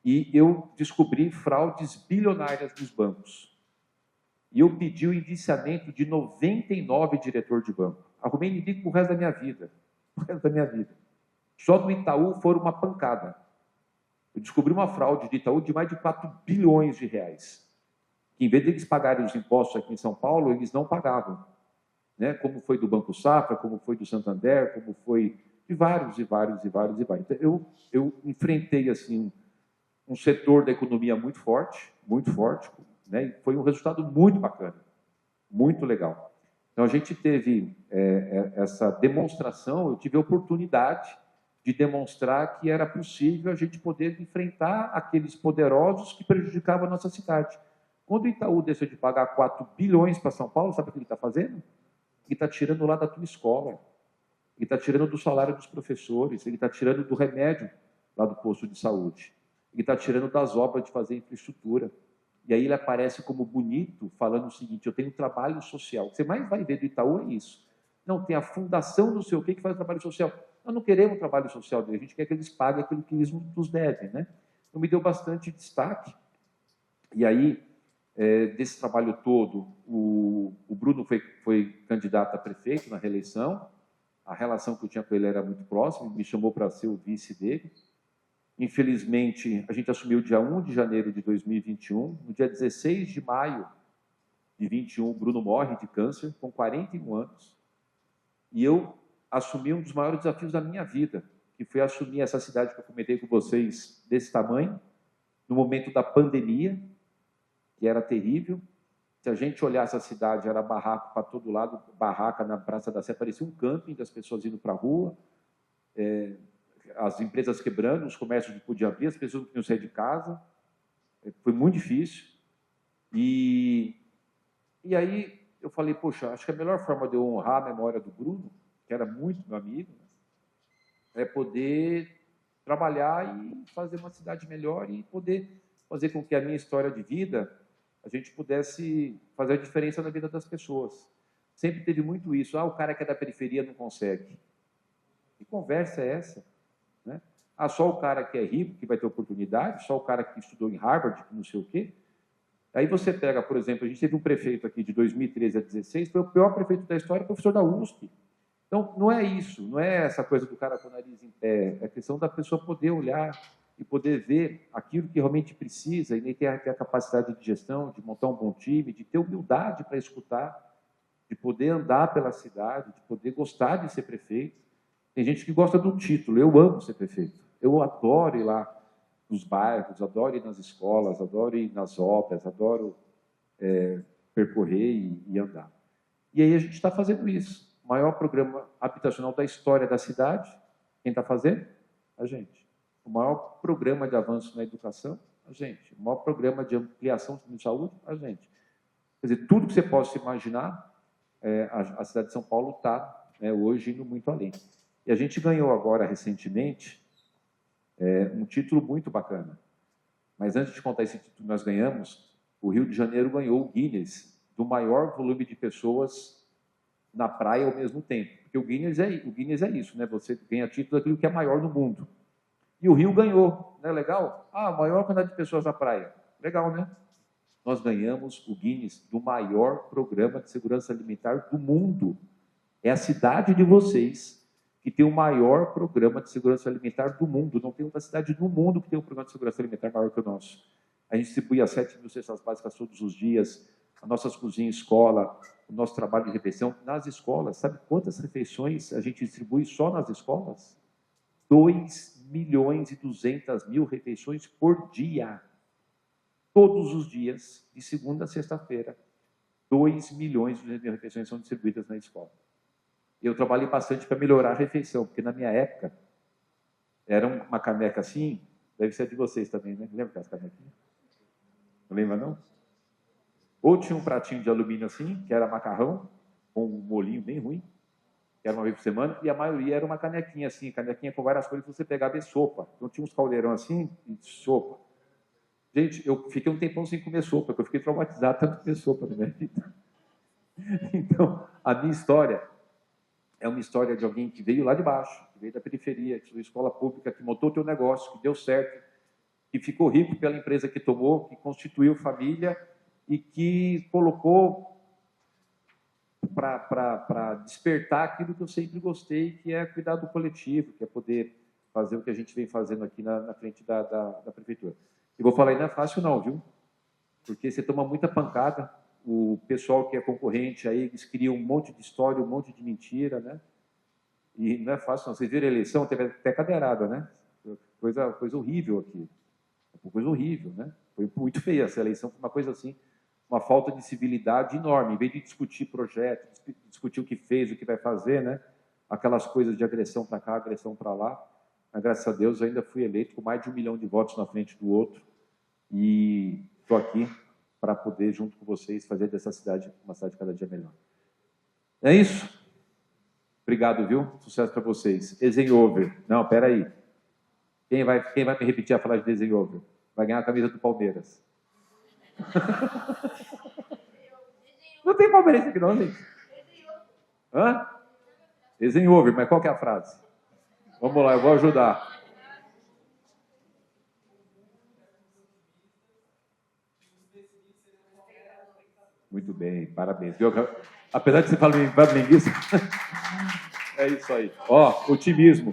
E eu descobri fraudes bilionárias dos bancos. E eu pedi o indiciamento de 99 diretores de banco. Arrumei inimigo pro resto da minha vida. Pro resto da minha vida. Só do Itaú foram uma pancada. Eu descobri uma fraude de Itaú de mais de 4 bilhões de reais. Que em vez de eles pagarem os impostos aqui em São Paulo, eles não pagavam. Né? Como foi do Banco Safra, como foi do Santander, como foi de vários. Então, eu enfrentei assim, um setor da economia muito forte, né? E foi um resultado muito bacana, muito legal. Então, a gente teve essa demonstração, eu tive a oportunidade de demonstrar que era possível a gente poder enfrentar aqueles poderosos que prejudicavam a nossa cidade. Quando o Itaú deixou de pagar 4 bilhões para São Paulo, sabe o que ele está fazendo? Ele está tirando lá da tua escola, ele está tirando do salário dos professores, ele está tirando do remédio lá do posto de saúde, ele está tirando das obras de fazer infraestrutura. E aí ele aparece como bonito, falando o seguinte: eu tenho um trabalho social. O que você mais vai ver do Itaú é isso. Não, tem a fundação não sei o que faz trabalho social. Nós não queremos trabalho social dele, a gente quer que eles paguem aquilo que eles nos devem, né? Então me deu bastante destaque. E aí, desse trabalho todo, o Bruno foi candidato a prefeito na reeleição. A relação que eu tinha com ele era muito próxima, me chamou para ser o vice dele. Infelizmente, a gente assumiu dia 1 de janeiro de 2021. No dia 16 de maio de 21, o Bruno morre de câncer, com 41 anos. E eu assumi um dos maiores desafios da minha vida, que foi assumir essa cidade que eu comentei com vocês, desse tamanho, no momento da pandemia, que era terrível. Se a gente olhasse a cidade, era barraco para todo lado, barraca na Praça da Sé, parecia um camping das pessoas indo para a rua, as empresas quebrando, os comércios não podiam abrir, as pessoas não podiam sair de casa. Foi muito difícil. E aí eu falei, poxa, acho que a melhor forma de eu honrar a memória do Bruno, que era muito meu amigo, é poder trabalhar e fazer uma cidade melhor e poder fazer com que a minha história de vida, a gente pudesse fazer a diferença na vida das pessoas. Sempre teve muito isso. O cara que é da periferia não consegue. Que conversa é essa? Né? Só o cara que é rico que vai ter oportunidade, só o cara que estudou em Harvard, que não sei o quê. Aí você pega, por exemplo, a gente teve um prefeito aqui de 2013 a 2016, foi o pior prefeito da história, professor da USP. Então, não é isso, não é essa coisa do cara com o nariz em pé, é a questão da pessoa poder olhar e poder ver aquilo que realmente precisa, e nem ter a capacidade de gestão, de montar um bom time, de ter humildade para escutar, de poder andar pela cidade, de poder gostar de ser prefeito. Tem gente que gosta do título, eu amo ser prefeito, eu adoro ir lá nos bairros, adoro ir nas escolas, adoro ir nas obras, adoro percorrer e andar. E aí a gente está fazendo isso. O maior programa habitacional da história da cidade, quem está fazendo? A gente. O maior programa de avanço na educação, a gente. O maior programa de ampliação de saúde, a gente. Quer dizer, tudo que você possa imaginar, a cidade de São Paulo está hoje indo muito além. E a gente ganhou agora, recentemente, um título muito bacana. Mas antes de contar esse título que nós ganhamos, o Rio de Janeiro ganhou o Guinness do maior volume de pessoas na praia ao mesmo tempo. Porque o Guinness é isso, né? Você ganha título daquilo que é maior no mundo. E o Rio ganhou, não é legal? A maior quantidade de pessoas na praia. Legal, né? Nós ganhamos o Guinness do maior programa de segurança alimentar do mundo. É a cidade de vocês que tem o maior programa de segurança alimentar do mundo. Não tem outra cidade no mundo que tem um programa de segurança alimentar maior que o nosso. A gente distribui as 7.000 cestas básicas todos os dias, as nossas cozinhas escola, o nosso trabalho de refeição nas escolas. Sabe quantas refeições a gente distribui só nas escolas? 2.200.000 refeições por dia. Todos os dias, de segunda a sexta-feira, 2.200.000 refeições são distribuídas na escola. Eu trabalhei bastante para melhorar a refeição, porque na minha época, era uma caneca assim, deve ser de vocês também, né? Lembra das canequinhas? Não lembra, não? Ou tinha um pratinho de alumínio assim, que era macarrão, com um molhinho bem ruim, que era uma vez por semana, e a maioria era uma canequinha assim, canequinha com várias cores, para você pegar e sopa. Então tinha uns caldeirão assim, e sopa. Gente, eu fiquei um tempão sem comer sopa, porque eu fiquei traumatizado tanto comer sopa na minha vida. Então, a minha história é uma história de alguém que veio lá de baixo, que veio da periferia, que estudou escola pública, que montou o teu negócio, que deu certo, que ficou rico pela empresa que tomou, que constituiu família e que colocou para despertar aquilo que eu sempre gostei, que é cuidar do coletivo, que é poder fazer o que a gente vem fazendo aqui na frente da prefeitura. E vou falar, não é fácil não, viu? Porque você toma muita pancada, o pessoal que é concorrente aí, eles criam um monte de história, um monte de mentira, né? E não é fácil não. Vocês viram a eleição, teve até cadeirada, né? Coisa horrível aqui. Coisa horrível, né? Foi muito feia essa eleição, foi uma coisa assim, uma falta de civilidade enorme. Em vez de discutir projeto, discutir o que fez, o que vai fazer, né? Aquelas coisas de agressão para cá, agressão para lá. Mas, graças a Deus, eu ainda fui eleito com mais de 1 milhão de votos na frente do outro. E estou aqui para poder, junto com vocês, fazer dessa cidade uma cidade cada dia melhor. É isso? Obrigado, viu? Sucesso para vocês. Desenho over. Não, peraí. Quem vai me repetir a falar de desenho over? Vai ganhar a camisa do Palmeiras. Não tem palmeirense aqui não, gente. Hã? Desenho over, mas qual que é a frase? Vamos lá, eu vou ajudar. Muito bem, parabéns. Apesar de você falar em flamenguista, é isso aí. Ó, otimismo.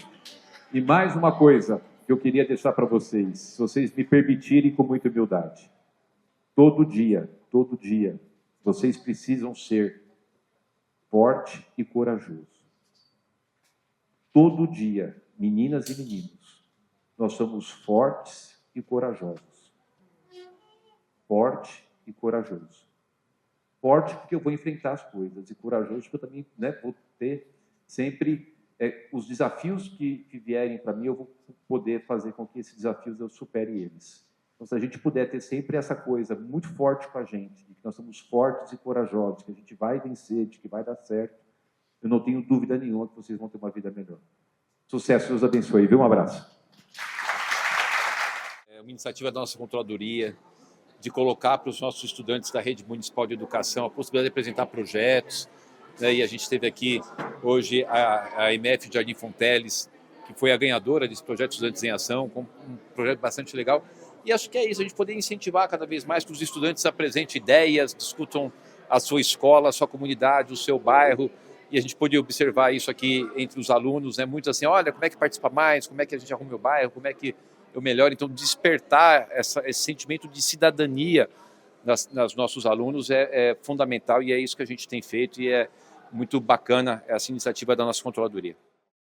E mais uma coisa que eu queria deixar para vocês, se vocês me permitirem com muita humildade. Todo dia, vocês precisam ser forte e corajoso. Todo dia, meninas e meninos, nós somos fortes e corajosos. Forte e corajoso. Forte porque eu vou enfrentar as coisas, e corajoso porque eu também, né, vou ter sempre os desafios que vierem para mim, eu vou poder fazer com que esses desafios eu supere eles. Então, se a gente puder ter sempre essa coisa muito forte com a gente, de que nós somos fortes e corajosos, que a gente vai vencer, de que vai dar certo, eu não tenho dúvida nenhuma que vocês vão ter uma vida melhor. Sucesso, Deus abençoe, viu? Um abraço. É uma iniciativa da nossa controladoria, de colocar para os nossos estudantes da rede municipal de educação a possibilidade de apresentar projetos, né? E a gente teve aqui hoje a MF Jardim Fonteles, que foi a ganhadora desse projeto Estudantes em Ação, com um projeto bastante legal. E acho que é isso, a gente poder incentivar cada vez mais que os estudantes apresentem ideias, discutam a sua escola, a sua comunidade, o seu bairro, e a gente pode observar isso aqui entre os alunos, né? Muitos assim, olha, como é que participa mais, como é que a gente arruma o bairro, como é que eu melhoro. Então, despertar esse sentimento de cidadania nos nossos alunos é fundamental, e é isso que a gente tem feito, e é muito bacana essa iniciativa da nossa controladoria.